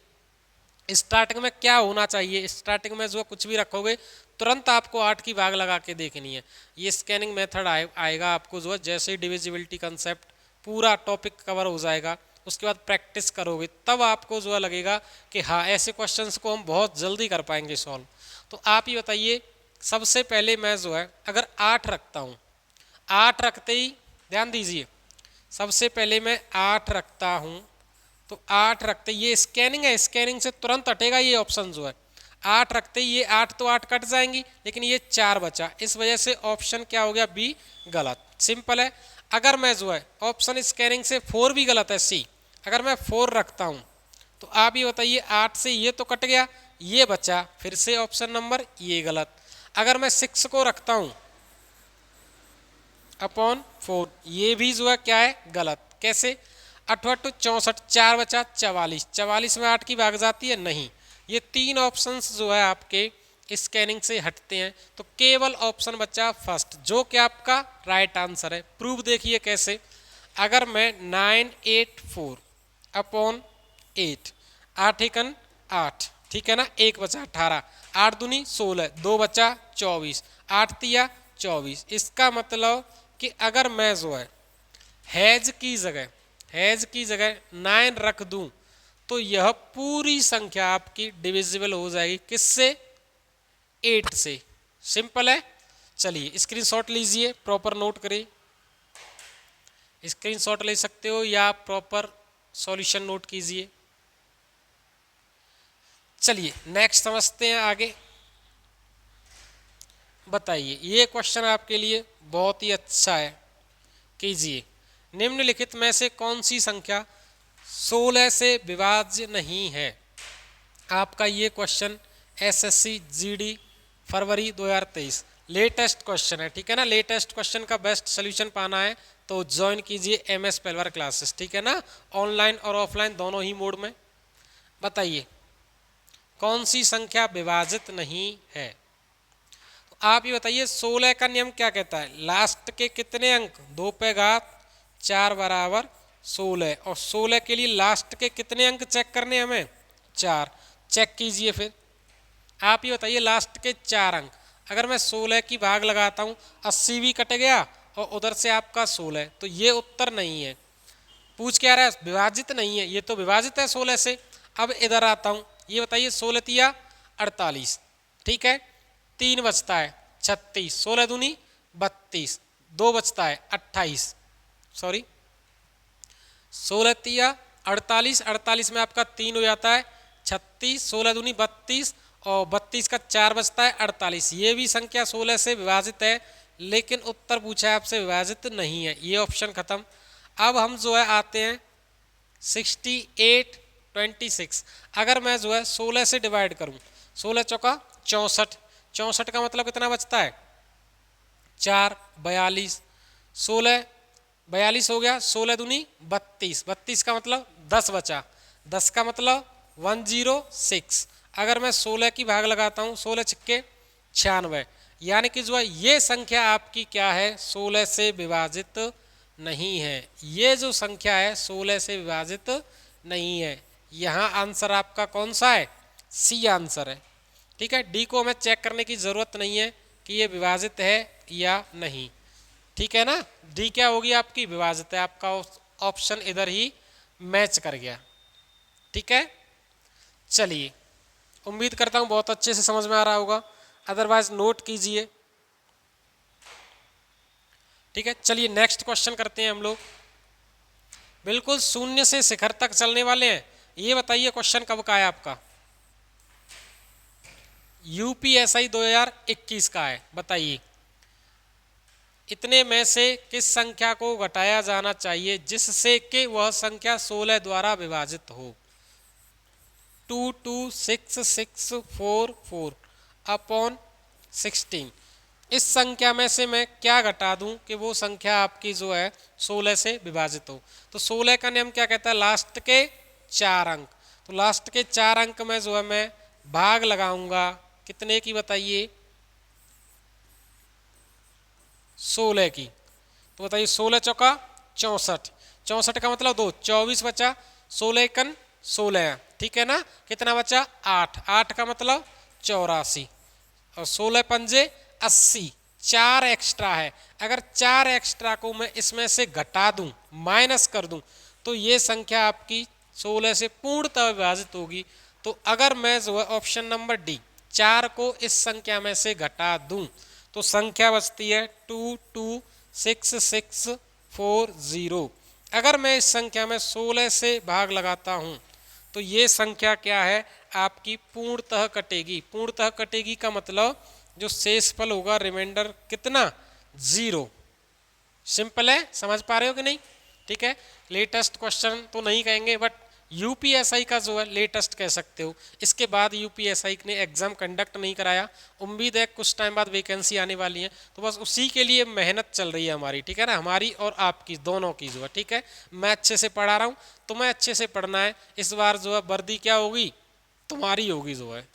स्टार्टिंग में क्या होना चाहिए। स्टार्टिंग में जो कुछ भी रखोगे तुरंत आपको 8 की भाग लगा के देखनी है। ये स्कैनिंग मेथड आएगा आपको जो है, जैसे ही डिविजिबिलिटी कंसेप्ट पूरा टॉपिक कवर हो जाएगा, उसके बाद प्रैक्टिस करोगे तब आपको जो है लगेगा कि हाँ ऐसे क्वेश्चंस को हम बहुत जल्दी कर पाएंगे सॉल्व। तो आप ये बताइए, सबसे पहले मैं जो है अगर 8 रखता हूँ, 8 रखते ही ध्यान दीजिए, सबसे पहले मैं 8 रखता हूँ, तो 8 रखते ये स्कैनिंग है, स्कैनिंग से तुरंत हटेगा ये ऑप्शन जो है। 8 रखते ही ये 8 तो 8 कट जाएंगी, लेकिन ये 4 बचा, इस वजह से ऑप्शन क्या हो गया बी गलत। सिंपल है। अगर मैं जो है ऑप्शन स्कैनिंग से 4 भी गलत है, सी, अगर मैं 4 रखता हूँ तो आप ये बताइए 8 से ये तो कट गया, ये बचा, फिर से ऑप्शन नंबर ये गलत। अगर मैं 6 को रखता हूँ अपॉन 4, ये भी जो है क्या है गलत। कैसे, 8 8 64, 4 बचा 44, 44 में 8 की भाग जाती है नहीं। ये 3 ऑप्शंस जो है आपके स्कैनिंग से हटते हैं, तो केवल ऑप्शन बचा फर्स्ट जो कि आपका राइट आंसर है। प्रूफ देखिए कैसे, अगर मैं 984 अपॉन 8, 8 एकन 8, ठीक है ना, 1 बचा 18, 8 दूनी 16, 2 बचा 24, 8 तिया 24। इसका मतलब कि अगर मैं जो है हैज की जगह 9 रख दूं तो यह पूरी संख्या आपकी डिविजिबल हो जाएगी, किससे 8 से। सिंपल है। चलिए स्क्रीनशॉट लीजिए, प्रॉपर नोट करिए, स्क्रीनशॉट ले सकते हो या प्रॉपर सॉल्यूशन नोट कीजिए। चलिए नेक्स्ट समझते हैं आगे। बताइए, ये क्वेश्चन आपके लिए बहुत ही अच्छा है, कीजिए। निम्नलिखित में से कौन सी संख्या 16 से विभाज्य नहीं है। आपका ये क्वेश्चन एसएससी जीडी फरवरी 2023 लेटेस्ट क्वेश्चन है। ठीक है ना, लेटेस्ट क्वेश्चन का बेस्ट सोल्यूशन पाना है तो ज्वाइन कीजिए एमएस पेलवर क्लासेस। ठीक है ना, ऑनलाइन और ऑफलाइन दोनों ही मोड में। बताइए कौन सी संख्या विभाजित नहीं है। तो आप ये बताइए 16 का नियम क्या कहता है, लास्ट के कितने अंक 2 पे घात 4 बराबर 16, और 16 के लिए लास्ट के कितने अंक चेक करने हमें 4। चेक कीजिए फिर आप ये बताइए लास्ट के 4 अंक, अगर मैं 16 की भाग लगाता हूँ 80 भी कट गया और उधर से आपका 16, तो ये उत्तर नहीं है। पूछ क्या रहा है, विभाजित नहीं है, ये तो विभाजित है 16 से। अब इधर आता हूँ, ये बताइए 16 तिया 48, ठीक है, 3 बचता है 36, 16 दूनी 32, 2 बचता है 28, सॉरी 16 तिया 48, 48 में आपका 3 हो जाता है 36, 16 दूनी 32 और 32 का 4 बचता है 48। ये भी संख्या 16 से विभाजित है, लेकिन उत्तर पूछा है आपसे विभाजित नहीं है, ये ऑप्शन खत्म। अब हम जो है आते हैं 68 26। अगर मैं जो है 16 से डिवाइड करूं, 16 चौका 64, 64 का मतलब कितना बचता है 4, 42, 16 42 हो गया, 16 दूनी 32, 32 का मतलब 10 बचा, 10 का मतलब 106। अगर मैं 16 की भाग लगाता हूँ, 16 छिक्के 96, यानी कि जो है ये संख्या आपकी क्या है 16 से विभाजित नहीं है। ये जो संख्या है 16 से विभाजित नहीं है। यहाँ आंसर आपका कौन सा है, सी आंसर है। ठीक है, डी को हमें चेक करने की ज़रूरत नहीं है कि ये विभाजित है या नहीं। ठीक है ना, डी क्या होगी आपकी विभाजित है, आपका ऑप्शन इधर ही मैच कर गया। ठीक है, चलिए उम्मीद करता हूँ बहुत अच्छे से समझ में आ रहा होगा, अदरवाइज नोट कीजिए। ठीक है, चलिए नेक्स्ट क्वेश्चन करते हैं हम लोग। बिल्कुल शून्य से शिखर तक चलने वाले हैं। ये बताइए क्वेश्चन कब का है आपका, यूपीएसआई 2021 का है। बताइए इतने में से किस संख्या को घटाया जाना चाहिए जिससे कि वह संख्या 16 द्वारा विभाजित हो। 22664 अपॉन 16। इस संख्या में से मैं क्या घटा दूं कि वो संख्या आपकी जो है 16 से विभाजित हो। तो 16 का नियम क्या कहता है, लास्ट के 4 अंक। तो लास्ट के 4 अंक में जो है मैं भाग लगाऊंगा, कितने की बताइए 16 की। तो बताइए 16 चौका 64, 64 का मतलब 2, 24 बचा, 16 एकन 16, ठीक है ना, कितना बचा 8, 8 का मतलब 84 और 16 पंजे 80, 4 एक्स्ट्रा है। अगर 4 एक्स्ट्रा को मैं इसमें से घटा दूं, माइनस कर दूं, तो ये संख्या आपकी 16 से पूर्णतः विभाजित होगी। तो अगर मैं जो है ऑप्शन नंबर डी 4 को इस संख्या में से घटा दूं तो संख्या बचती है 22664। अगर मैं इस संख्या में 16 से भाग लगाता हूं तो ये संख्या क्या है आपकी पूर्णतः कटेगी। पूर्णतः कटेगी का मतलब जो शेषफल होगा रिमाइंडर कितना 0। सिंपल है, समझ पा रहे हो कि नहीं। ठीक है, लेटेस्ट क्वेश्चन तो नहीं कहेंगे बट यूपीएसआई का जो है लेटेस्ट कह सकते हो। इसके बाद यूपीएसआई ने एग्जाम कंडक्ट नहीं कराया, उम्मीद है कुछ टाइम बाद वैकेंसी आने वाली है, तो बस उसी के लिए मेहनत चल रही है हमारी। ठीक है ना, हमारी और आपकी दोनों की जो है। ठीक है, मैं अच्छे से पढ़ा रहा हूँ, तुम्हें अच्छे से पढ़ना है। इस बार जो है वर्दी क्या होगी तुम्हारी होगी जो है।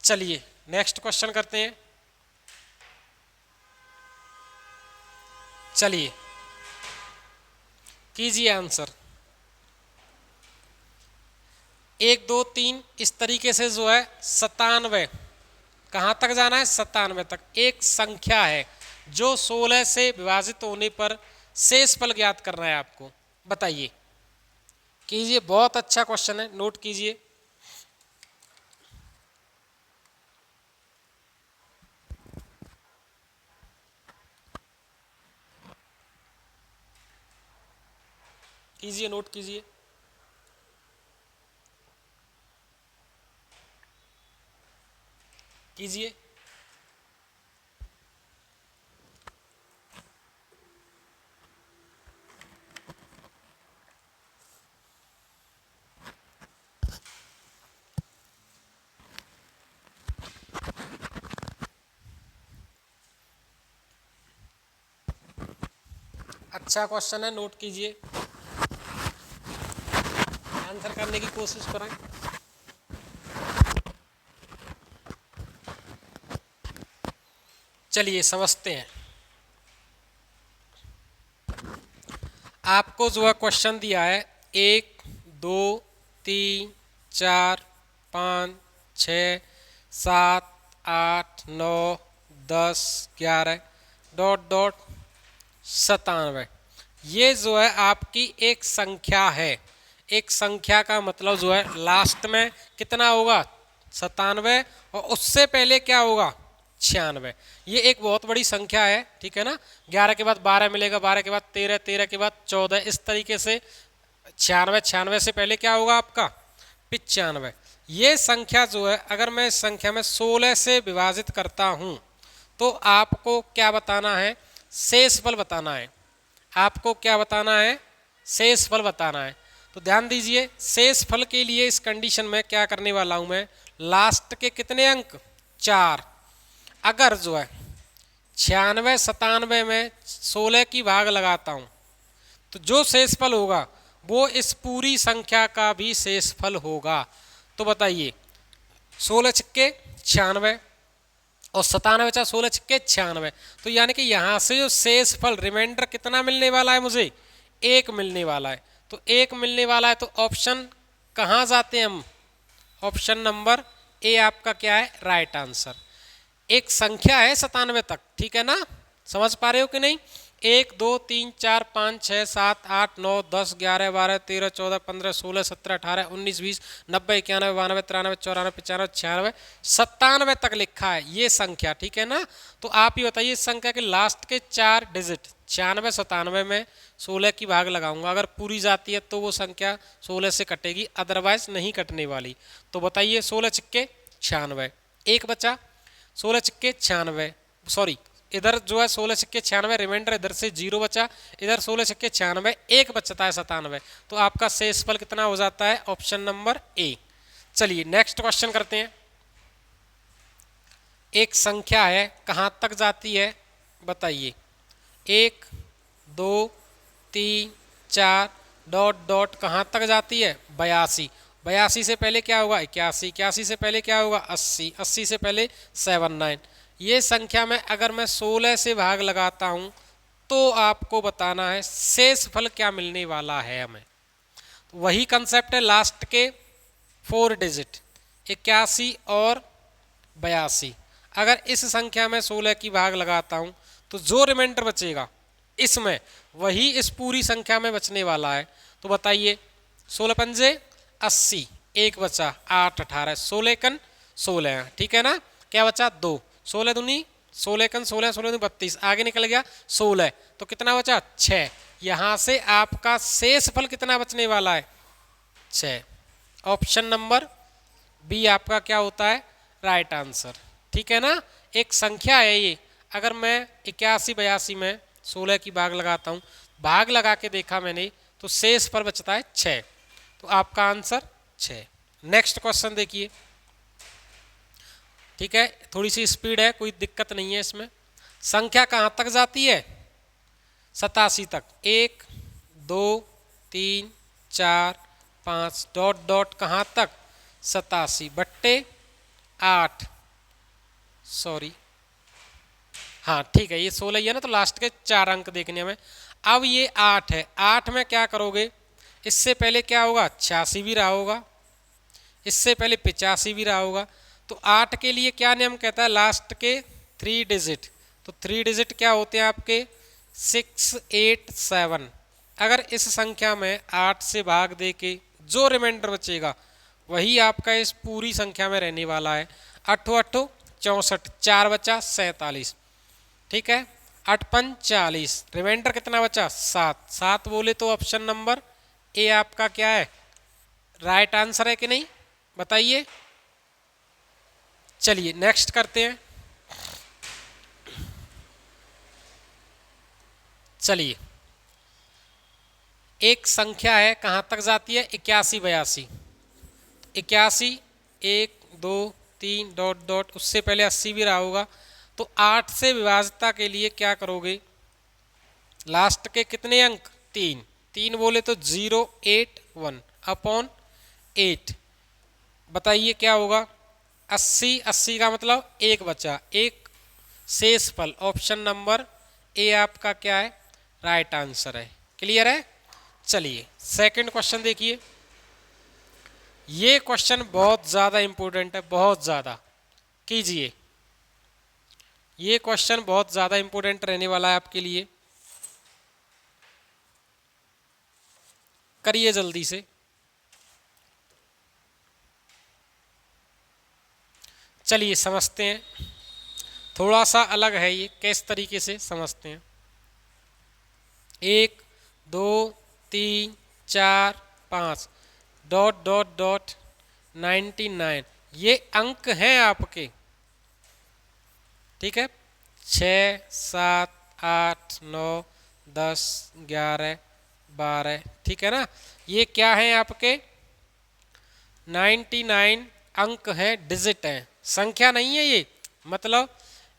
चलिए नेक्स्ट क्वेश्चन करते हैं। चलिए कीजिए आंसर। 1 2 3 इस तरीके से जो है 97, कहाँ तक जाना है 97 तक। एक संख्या है जो 16 से विभाजित होने पर शेषफल ज्ञात करना है आपको। बताइए, कीजिए, बहुत अच्छा क्वेश्चन है, नोट कीजिए। कीजिए, नोट कीजिए। कीजिए, अच्छा क्वेश्चन है, नोट कीजिए, आंसर करने की कोशिश करें। चलिए समझते हैं। आपको जो है क्वेश्चन दिया है 1 2 3 4 5 6 7 8 9 10 11 डॉट डॉट 97। ये जो है आपकी एक संख्या है। एक संख्या का मतलब जो है लास्ट में कितना होगा 97 और उससे पहले क्या होगा 96। ये एक बहुत बड़ी संख्या है, ठीक है ना। 11 के बाद 12 मिलेगा, 12 के बाद 13, 13 के बाद 14, इस तरीके से 96, 96 से पहले क्या होगा आपका 95। ये संख्या जो है अगर मैं इस संख्या में 16 से विभाजित करता हूं तो आपको क्या बताना है, शेषफल बताना है। आपको क्या बताना है, शेषफल बताना है। तो ध्यान दीजिए, शेषफल के लिए इस कंडीशन में क्या करने वाला हूं मैं, लास्ट के कितने अंक 4, अगर जो है 96, 97 में 16 की भाग लगाता हूं तो जो शेषफल होगा वो इस पूरी संख्या का भी शेषफल होगा। तो बताइए 16 छक्के 96 और 97 × 16 छक्के 96, तो यानी कि यहाँ से जो शेषफल रिमाइंडर कितना मिलने वाला है, मुझे 1 मिलने वाला है। तो 1 मिलने वाला है तो ऑप्शन कहाँ जाते हैं हम, ऑप्शन नंबर ए आपका क्या है राइट आंसर। एक संख्या है 97 तक, ठीक है ना, समझ पा रहे हो कि नहीं। 1 2 3 4 5 6 7 8 9 10 11 12 13 14 15 16 17 18 19 20 90 91 92 93 94 95 96 97 तक लिखा है ये संख्या, ठीक है ना। तो आप ये बताइए इस संख्या के लास्ट के 4 डिजिट 96 97 में 16 की भाग लगाऊंगा, अगर पूरी जाती है तो वो संख्या 16 से कटेगी, अदरवाइज नहीं कटने वाली। तो बताइए 16 छक्के 96, एक बचा 16 छक्के 96, सॉरी इधर जो है 16 छक्के 96 रिमाइंडर, इधर से 0 बचा, इधर 16 छक्के 96 एक बचता है 97। तो आपका शेषफल कितना हो जाता है, ऑप्शन नंबर ए। चलिए नेक्स्ट क्वेश्चन करते हैं। एक संख्या है कहाँ तक जाती है बताइए, 1 2 3 4 डॉट डॉट कहाँ तक जाती है 82, 82 से पहले क्या होगा 81, 81 से पहले क्या होगा 80, 80 से पहले 79। ये संख्या में अगर मैं 16 से भाग लगाता हूं तो आपको बताना है शेषफल क्या मिलने वाला है हमें। तो वही कंसेप्ट है लास्ट के 4 डिजिट 81 और 82, अगर इस संख्या में 16 की भाग लगाता हूं तो जो रिमाइंडर बचेगा इसमें वही इस पूरी संख्या में बचने वाला है। तो बताइए 16 पंजे 80, एक बचा 8 18, 16 कन 16, ठीक है ना, क्या बचा 2, 16 दूनी 16 कन 16, 16 दूनी 32, आगे निकल गया 16, तो कितना बचा 6। यहां से आपका शेषफल कितना बचने वाला है 6। ऑप्शन नंबर बी आपका क्या होता है राइट आंसर, ठीक है ना। एक संख्या है ये, अगर मैं 81 82 में 16 की भाग लगाता हूँ, भाग लगा के देखा मैंने तो शेष पर बचता है 6, तो आपका आंसर 6। नेक्स्ट क्वेश्चन देखिए, ठीक है, थोड़ी सी स्पीड है, कोई दिक्कत नहीं है इसमें। संख्या कहाँ तक जाती है 87 तक, 1 2 3 4 5 डॉट डॉट कहाँ तक 87 बट्टे 8, सॉरी हाँ ठीक है, ये 16 ही है ना, तो लास्ट के 4 अंक देखने में। अब ये 8 है, 8 में क्या करोगे, इससे पहले क्या होगा 86 भी रहा होगा, इससे पहले 85 भी रहा होगा। तो 8 के लिए क्या नियम कहता है, लास्ट के 3 डिजिट, तो 3 डिजिट क्या होते हैं आपके 6 8 7। अगर इस संख्या में 8 से भाग दे के जो रिमाइंडर बचेगा वही आपका इस पूरी संख्या में रहने वाला है। 8 8 64, 4 बचा 47, ठीक है, 8 5 40, रिमाइंडर कितना बचा 7, 7 बोले तो ऑप्शन नंबर ए आपका क्या है राइट आंसर है कि नहीं बताइए। चलिए नेक्स्ट करते हैं। चलिए एक संख्या है कहाँ तक जाती है 81 82, 81 1 2 3 डॉट डॉट, उससे पहले 80 भी रहा होगा। तो 8 से विभाजिता के लिए क्या करोगे, लास्ट के कितने अंक 3, 3 बोले तो 0 8 1 अपॉन 8, बताइए क्या होगा 80, 80 का मतलब एक बचा, एक शेषफल, ऑप्शन नंबर ए आपका क्या है राइट आंसर है। क्लियर है। चलिए सेकंड क्वेश्चन देखिए, ये क्वेश्चन बहुत ज़्यादा इंपॉर्टेंट है, बहुत ज़्यादा कीजिए, ये क्वेश्चन बहुत ज़्यादा इंपॉर्टेंट रहने वाला है आपके लिए, करिए जल्दी से। चलिए समझते हैं, थोड़ा सा अलग है ये, किस तरीके से समझते हैं। 1 2 3 4 5 डॉट डॉट डॉट 99 ये अंक हैं आपके, ठीक है। 6 7 8 9 10 11 12, ठीक है ना। ये क्या है आपके 99 अंक हैं, डिजिट हैं, संख्या नहीं है ये। मतलब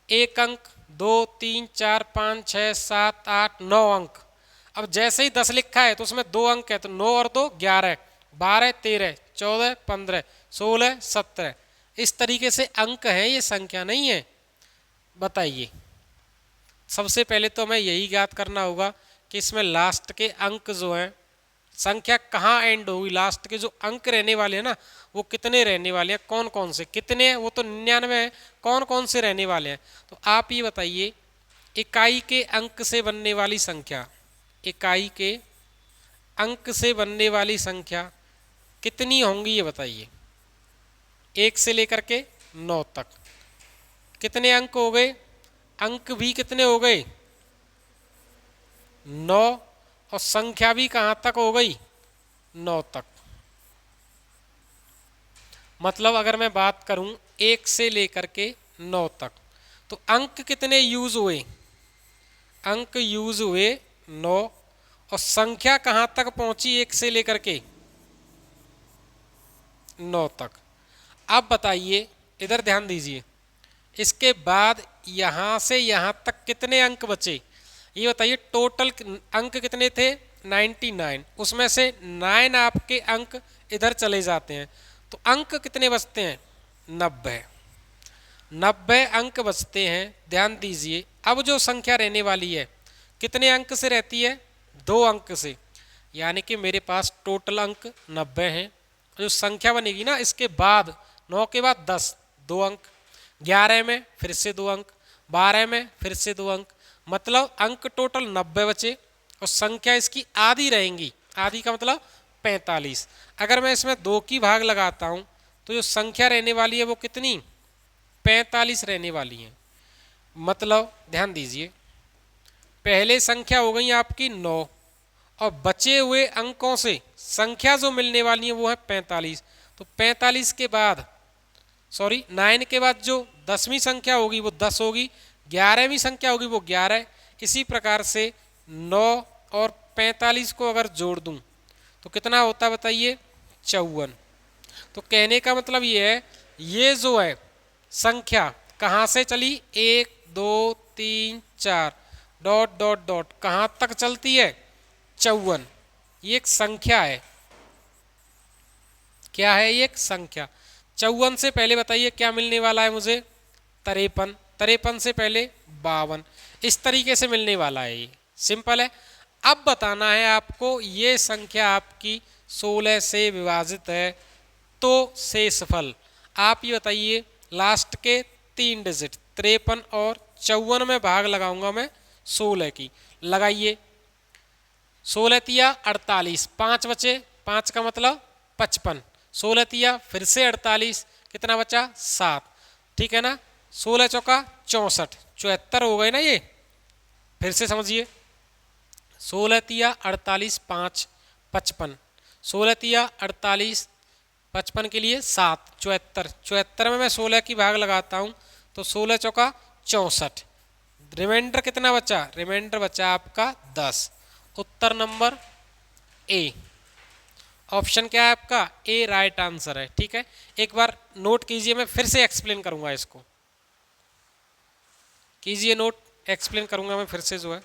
एक अंक 2 3 4 5 6 7 8 9 अंक। अब जैसे ही 10 लिखा है तो उसमें 2 अंक है, तो 9 और 2 11, 12 13 14 15 16 17, इस तरीके से अंक है, ये संख्या नहीं है। बताइए, सबसे पहले तो हमें यही ज्ञात करना होगा कि इसमें लास्ट के अंक जो हैं, संख्या कहाँ एंड होगी, लास्ट के जो अंक रहने वाले हैं ना वो कितने रहने वाले हैं, कौन कौन से, कितने हैं, वो तो 99 है, कौन कौन से रहने वाले हैं। तो आप ये बताइए, इकाई के अंक से बनने वाली संख्या, इकाई के अंक से बनने वाली संख्या कितनी होंगी ये बताइए। 1 से लेकर के 9 तक कितने अंक हो गए, अंक भी कितने हो गए 9, और संख्या भी कहाँ तक हो गई 9 तक। मतलब अगर मैं बात करूं 1 से लेकर के 9 तक, तो अंक कितने यूज हुए, अंक यूज हुए 9, और संख्या कहाँ तक पहुंची 1 से लेकर के 9 तक। अब बताइए, इधर ध्यान दीजिए, इसके बाद यहाँ से यहाँ तक कितने अंक बचे ये बताइए। टोटल अंक कितने थे 99, उसमें से 9 आपके अंक इधर चले जाते हैं, तो अंक कितने बचते हैं 90, 90 अंक बचते हैं। ध्यान दीजिए, अब जो संख्या रहने वाली है कितने अंक से रहती है 2 अंक से, यानी कि मेरे पास टोटल अंक 90 हैं। जो संख्या बनेगी ना इसके बाद 9 के बाद 10, 2 अंक, 11 में फिर से 2 अंक, 12 में फिर से 2 अंक, मतलब अंक टोटल 90 बचे और संख्या इसकी आधी रहेंगी। आधी का मतलब 45। अगर मैं इसमें 2 की भाग लगाता हूँ तो जो संख्या रहने वाली है वो कितनी 45 रहने वाली है। मतलब ध्यान दीजिए, पहले संख्या हो गई आपकी 9 और बचे हुए अंकों से संख्या जो मिलने वाली है वो है 45। तो 45 के बाद 9 के बाद जो 10वीं संख्या होगी वो 10 होगी, 11वीं संख्या होगी वो 11। इसी प्रकार से 9 और 45 को अगर जोड़ दूं तो कितना होता है बताइए 54। तो कहने का मतलब ये है, ये जो है संख्या कहाँ से चली 1 2 3 4 डॉट डॉट डॉट कहाँ तक चलती है 54। ये एक संख्या है, क्या है ये एक संख्या। 54 से पहले बताइए क्या मिलने वाला है मुझे 53, 53 से पहले 52, इस तरीके से मिलने वाला है। ये सिंपल है। अब बताना है आपको ये संख्या आपकी 16 से विभाजित है तो शेषफल। आप ये बताइए, लास्ट के 3 डिजिट 53 और 54 में भाग लगाऊंगा मैं 16 की, लगाइए। 16 तिया 48, 5 बचे, 5 का मतलब 55, 16 तिया फिर से 48, कितना बचा 7, ठीक है ना। 16 चौका 64, 74 हो गए ना ये। फिर से समझिए, 16 तिया 48 5 55, 16 तिया 48 55 के लिए 7, 74, 74 में मैं 16 की भाग लगाता हूँ तो 16 चौका 64, रिमाइंडर कितना बचा, रिमाइंडर बचा आपका 10। उत्तर नंबर ए, ऑप्शन क्या है आपका ए राइट आंसर है। ठीक है, एक बार नोट कीजिए, मैं फिर से एक्सप्लेन करूंगा, इसको कीजिए नोट, एक्सप्लेन करूंगा मैं फिर से जो है।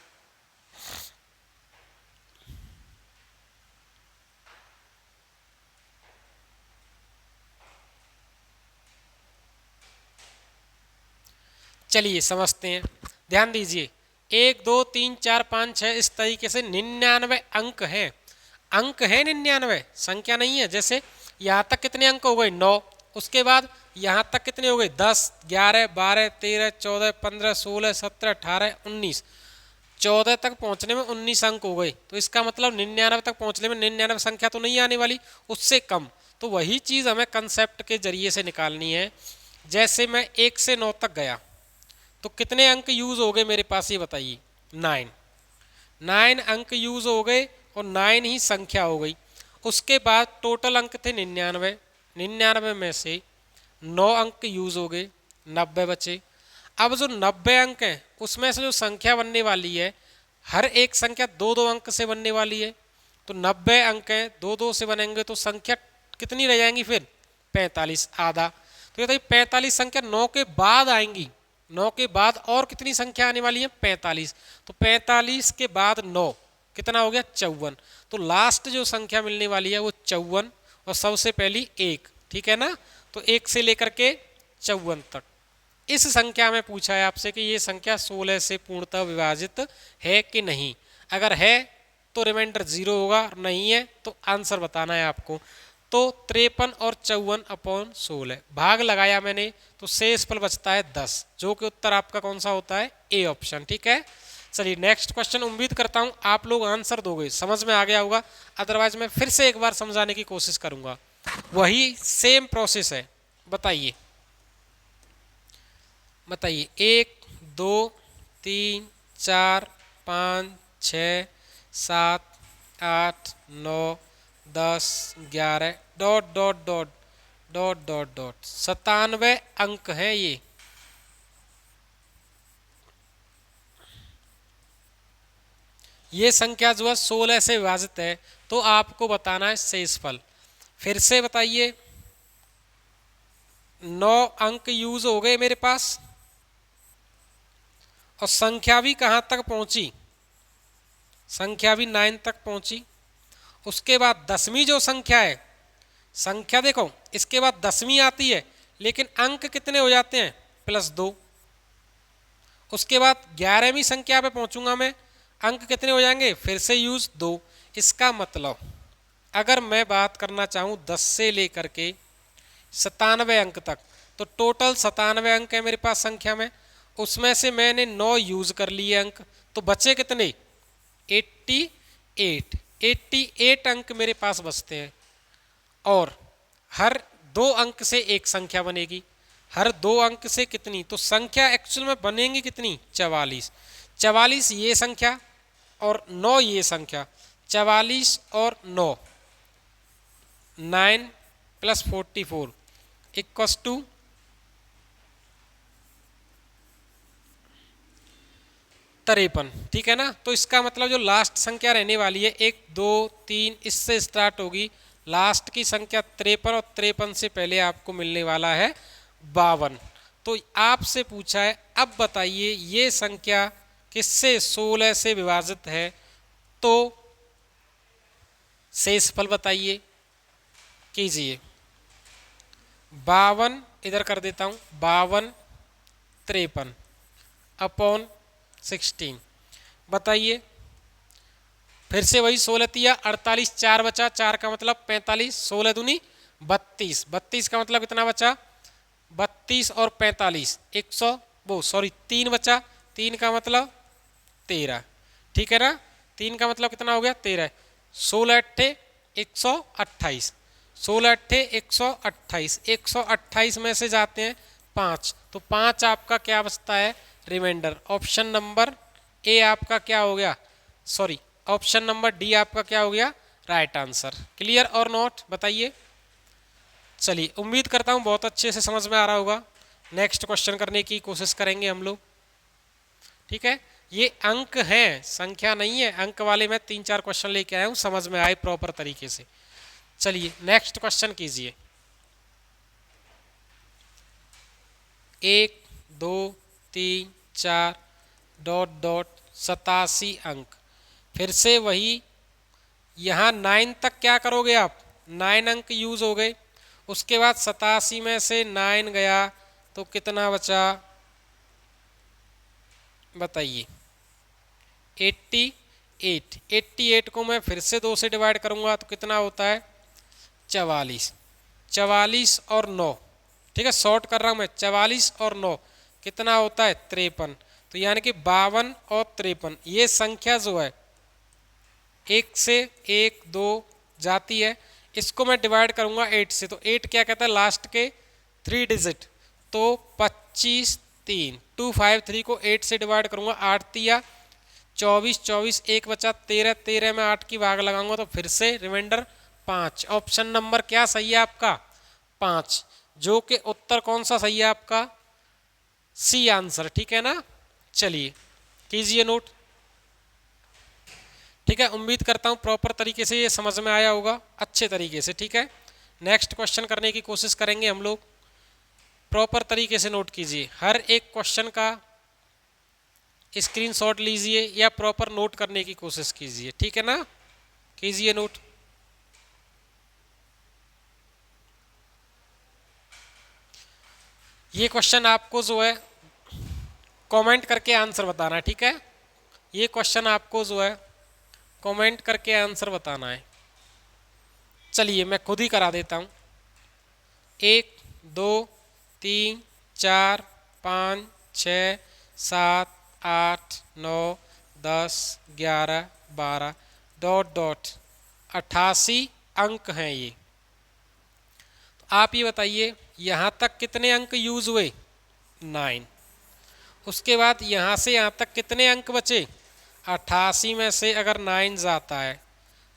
चलिए समझते हैं, ध्यान दीजिए। 1 2 3 4 5 6 इस तरीके से 99 अंक हैं, अंक है 99, संख्या नहीं है। जैसे यहाँ तक कितने अंक हो गए 9, उसके बाद यहाँ तक कितने हो गए 10 11 12 13 14 15 16 17 18 19, 14 तक पहुँचने में 19 अंक हो गए। तो इसका मतलब 99 तक पहुँचने में 99 संख्या तो नहीं आने वाली, उससे कम। तो वही चीज़ हमें कंसेप्ट के जरिए से निकालनी है। जैसे मैं 1 से 9 तक गया तो कितने अंक यूज हो गए मेरे पास ये बताइए। 9 9 अंक यूज हो गए और 9 ही संख्या हो गई। उसके बाद टोटल अंक थे 99, 99 में से 9 अंक यूज हो गए, 90 बचे। अब जो 90 अंक हैं उसमें से जो संख्या बनने वाली है, हर एक संख्या 2-2 अंक से बनने वाली है। तो 90 अंक हैं, 2-2 से बनेंगे तो संख्या कितनी रह जाएंगी फिर? 45, आधा। तो ये 45 संख्या 9 के बाद आएंगी। 9 के बाद और कितनी संख्या आने वाली है? 45। तो 45 के बाद 9 कितना हो गया? 54। तो लास्ट जो संख्या मिलने वाली है वो 54 और सबसे पहली 1, ठीक है ना। तो 1 से लेकर के 54 तक इस संख्या में पूछा है आपसे कि ये संख्या 16 से पूर्णतः विभाजित है कि नहीं। अगर है तो रिमाइंडर 0 होगा, नहीं है तो आंसर बताना है आपको। तो 53 और 54/16 भाग लगाया मैंने तो शेष फल बचता है 10, जो कि उत्तर आपका कौन सा होता है? ए ऑप्शन, ठीक है। चलिए नेक्स्ट क्वेश्चन। उम्मीद करता हूं आप लोग आंसर दोगे, समझ में आ गया होगा। अदरवाइज मैं फिर से एक बार समझाने की कोशिश करूंगा। वही सेम प्रोसेस है। बताइए बताइए 1 2 3 4 5 6 7 8 9 10 11 dot dot dot dot dot dot 97 अंक हैं ये। ये संख्या जो है 16 से विभाजित है, तो आपको बताना है शेषफल। फिर से बताइए, 9 अंक यूज हो गए मेरे पास और संख्या भी कहाँ तक पहुंची? संख्या भी 9 तक पहुंची। उसके बाद 10वीं जो संख्या है, संख्या देखो इसके बाद 10वीं आती है, लेकिन अंक कितने हो जाते हैं? +2। उसके बाद 11वीं संख्या पे पहुंचूंगा मैं, अंक कितने हो जाएंगे? फिर से यूज 2। इसका मतलब अगर मैं बात करना चाहूँ 10 से लेकर के 97 अंक तक, तो टोटल 97 अंक है मेरे पास संख्या में। उसमें से मैंने 9 यूज कर लिए अंक, तो बचे कितने? 88। 88 अंक मेरे पास बचते हैं और हर 2 अंक से एक संख्या बनेगी। हर 2 अंक से कितनी? तो संख्या एक्चुअल में बनेंगी कितनी? 44। 44 ये संख्या और 9 ये संख्या। 44 और 9, 9 + 44 = 53, ठीक है ना। तो इसका मतलब जो लास्ट संख्या रहने वाली है 1 2 3 इससे स्टार्ट होगी, लास्ट की संख्या 53 और 53 से पहले आपको मिलने वाला है 52। तो आपसे पूछा है अब बताइए ये संख्या किससे 16 से विभाजित है, तो शेषफल बताइए। कीजिए 52 इधर कर देता हूँ, 52 53/16 बताइए। फिर से वही 16 तिया 48, 4 बचा, 4 का मतलब 45, 16 दूनी 32, 32 का मतलब कितना बचा? 32 और 45 3 बचा, 3 का मतलब 13, ठीक है ना। 3 का मतलब कितना हो गया? 13। 16 अट्ठे 128, 16 अट्ठे 128, 128 में से जाते हैं 5, तो 5 आपका क्या बचता है? रिमाइंडर। ऑप्शन नंबर ए आपका क्या हो गया? सॉरी, ऑप्शन नंबर डी आपका क्या हो गया? Right answer. क्लियर और नॉट? बताइए। चलिए उम्मीद करता हूँ बहुत अच्छे से समझ में आ रहा होगा। नेक्स्ट क्वेश्चन करने की कोशिश करेंगे हम लोग, ठीक है। ये अंक हैं, संख्या नहीं है। अंक वाले मैं 3-4 क्वेश्चन लेके आया हूँ, समझ में आए प्रॉपर तरीके से। चलिए नेक्स्ट क्वेश्चन कीजिए। 1 2 3 4 डॉट डॉट 87 अंक। फिर से वही, यहाँ 9 तक क्या करोगे आप? 9 अंक यूज हो गए। उसके बाद 87 में से 9 गया तो कितना बचा? बताइए। 88। 88 को मैं फिर से 2 से डिवाइड करूंगा तो कितना होता है? 44। 44 और 9, ठीक है, शॉर्ट कर रहा हूं मैं। 44 और 9 कितना होता है? 53। तो यानी कि 52 और 53 ये संख्या जो है 1 से 1 2 जाती है, इसको मैं डिवाइड करूंगा 8 से। तो 8 क्या कहता है? लास्ट के 3 डिजिट, तो 25 3, 253 को 8 से डिवाइड करूँगा, 8 तिया 24, 24 एक बचा 13, 13 में 8 की भाग लगाऊंगा तो फिर से रिमाइंडर 5। ऑप्शन नंबर क्या सही है आपका? 5, जो कि उत्तर कौन सा सही है आपका? सी आंसर, ठीक है ना। चलिए कीजिए नोट। ठीक है, उम्मीद करता हूँ प्रॉपर तरीके से ये समझ में आया होगा, अच्छे तरीके से। ठीक है, नेक्स्ट क्वेश्चन करने की कोशिश करेंगे हम लोग। प्रॉपर तरीके से नोट कीजिए, हर एक क्वेश्चन का स्क्रीनशॉट लीजिए या प्रॉपर नोट करने की कोशिश कीजिए, ठीक है ना। कीजिए नोट। ये क्वेश्चन आपको जो है कमेंट करके आंसर बताना है, ठीक है। ये क्वेश्चन आपको जो है कमेंट करके आंसर बताना है। चलिए मैं खुद ही करा देता हूँ। 1, 2, 3, 4, 5, 6, 7, 8, 9, 10, 11, 12 डॉट डॉट 88 अंक हैं ये। तो आप ये बताइए यहाँ तक कितने अंक यूज हुए? 9। उसके बाद यहाँ से यहाँ तक कितने अंक बचे? 88 में से अगर 9 जाता है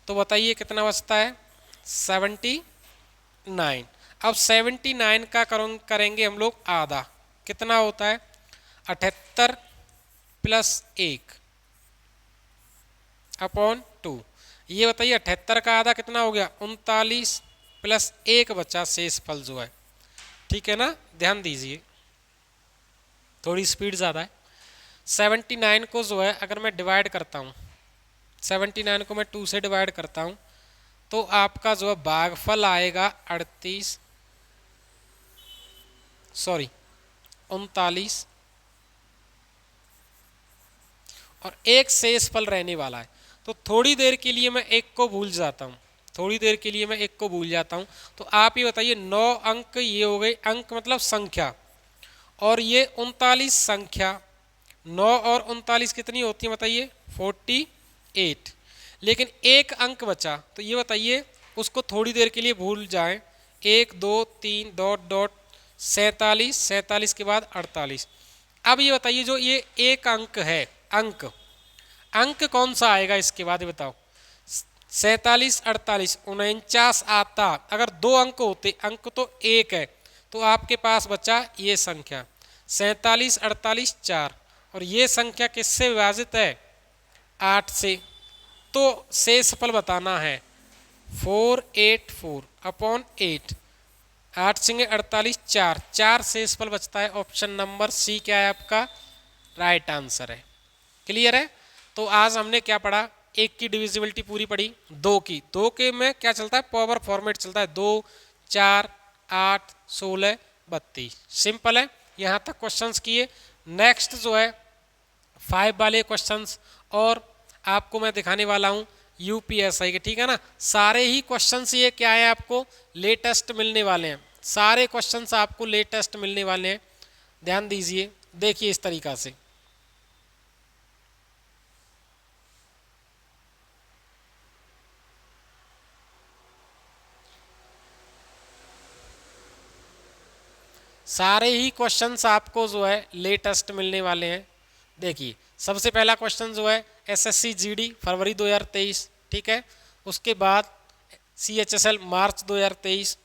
तो बताइए कितना बचता है? 79। अब 79 का करेंगे हम लोग आधा, कितना होता है? 78 प्लस 1 अपॉन 2। ये बताइए 78 का आधा कितना हो गया? 39 प्लस 1 बचा शेष फल जो है, ठीक है ना। ध्यान दीजिए, थोड़ी स्पीड ज़्यादा है। 79 को जो है अगर मैं डिवाइड करता हूँ, 79 को मैं 2 से डिवाइड करता हूँ तो आपका जो है भागफल आएगा 39 और एक शेष फल रहने वाला है। तो थोड़ी देर के लिए मैं एक को भूल जाता हूँ, तो आप ये बताइए 9 अंक ये हो गए, अंक मतलब संख्या, और ये 39 संख्या। 9 और 39 कितनी होती है बताइए? 48। लेकिन एक अंक बचा, तो ये बताइए उसको थोड़ी देर के लिए भूल जाएं। 1, 2, 3 डॉट डॉट 47 के बाद 48। अब ये बताइए जो ये एक अंक है, अंक कौन सा आएगा इसके बाद? ये बताओ। 47, 48, 49 आता। अगर 2 अंक होते, अंक तो एक है, तो आपके पास बचा ये संख्या 47, 48, 4, और ये संख्या किससे विभाजित है? 8 से। तो शेष फल बताना है 484 अपॉन 8। 8 सिंगे 48, 4 शेष फल बचता है। ऑप्शन नंबर सी क्या है आपका? राइट आंसर है। क्लियर है? तो आज हमने क्या पढ़ा? 1 की डिविजिबिलिटी पूरी पढ़ी, 2 की, 2 के में क्या चलता है? पावर फॉर्मेट चलता है। 2, 4, 8, 16, 32। सिंपल है, यहाँ तक क्वेश्चंस किए। नेक्स्ट जो है 5 वाले क्वेश्चंस और आपको मैं दिखाने वाला हूँ यूपीएसआई के, ठीक है ना। सारे ही क्वेश्चंस ये क्या है आपको लेटेस्ट मिलने वाले हैं, सारे क्वेश्चंस आपको लेटेस्ट मिलने वाले हैं। ध्यान दीजिए, देखिए इस तरीका से। सारे ही क्वेश्चंस आपको जो है लेटेस्ट मिलने वाले हैं। देखिए सबसे पहला क्वेश्चन जो है एसएससी जीडी फरवरी 2023, ठीक है। उसके बाद सीएचएसएल मार्च 2023।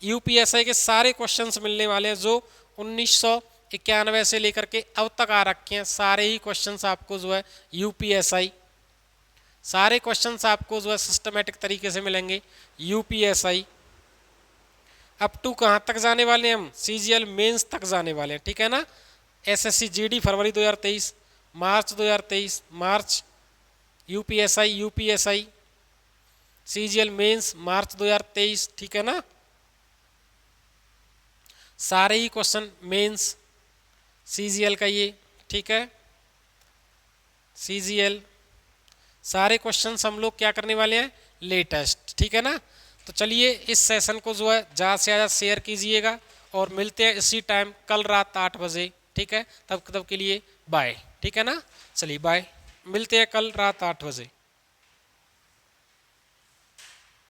यूपीएसआई के सारे क्वेश्चंस मिलने वाले हैं जो 1991 से लेकर के अब तक आ रखे हैं। सारे ही क्वेश्चंस आपको जो है यूपीएसआई, सारे क्वेश्चंस आपको जो है सिस्टमेटिक तरीके से मिलेंगे। यूपीएसआई अप टू कहाँ तक जाने वाले हैं हम? सीजीएल मेंस तक जाने वाले हैं, ठीक है ना। एसएससी जीडी फरवरी 2023, मार्च 2023, मार्च यूपीएसआई सीजीएल मेंस मार्च 2023, ठीक है ना। सारे ही क्वेश्चन मेंस सीजीएल का ये, ठीक है। सीजीएल सारे क्वेश्चंस हम लोग क्या करने वाले हैं? लेटेस्ट, ठीक है ना। तो चलिए इस सेशन को जो है ज़्यादा से ज़्यादा शेयर कीजिएगा और मिलते हैं इसी टाइम कल रात 8 बजे, ठीक है। तब के लिए बाय, ठीक है ना। चलिए बाय, मिलते हैं कल रात 8 बजे।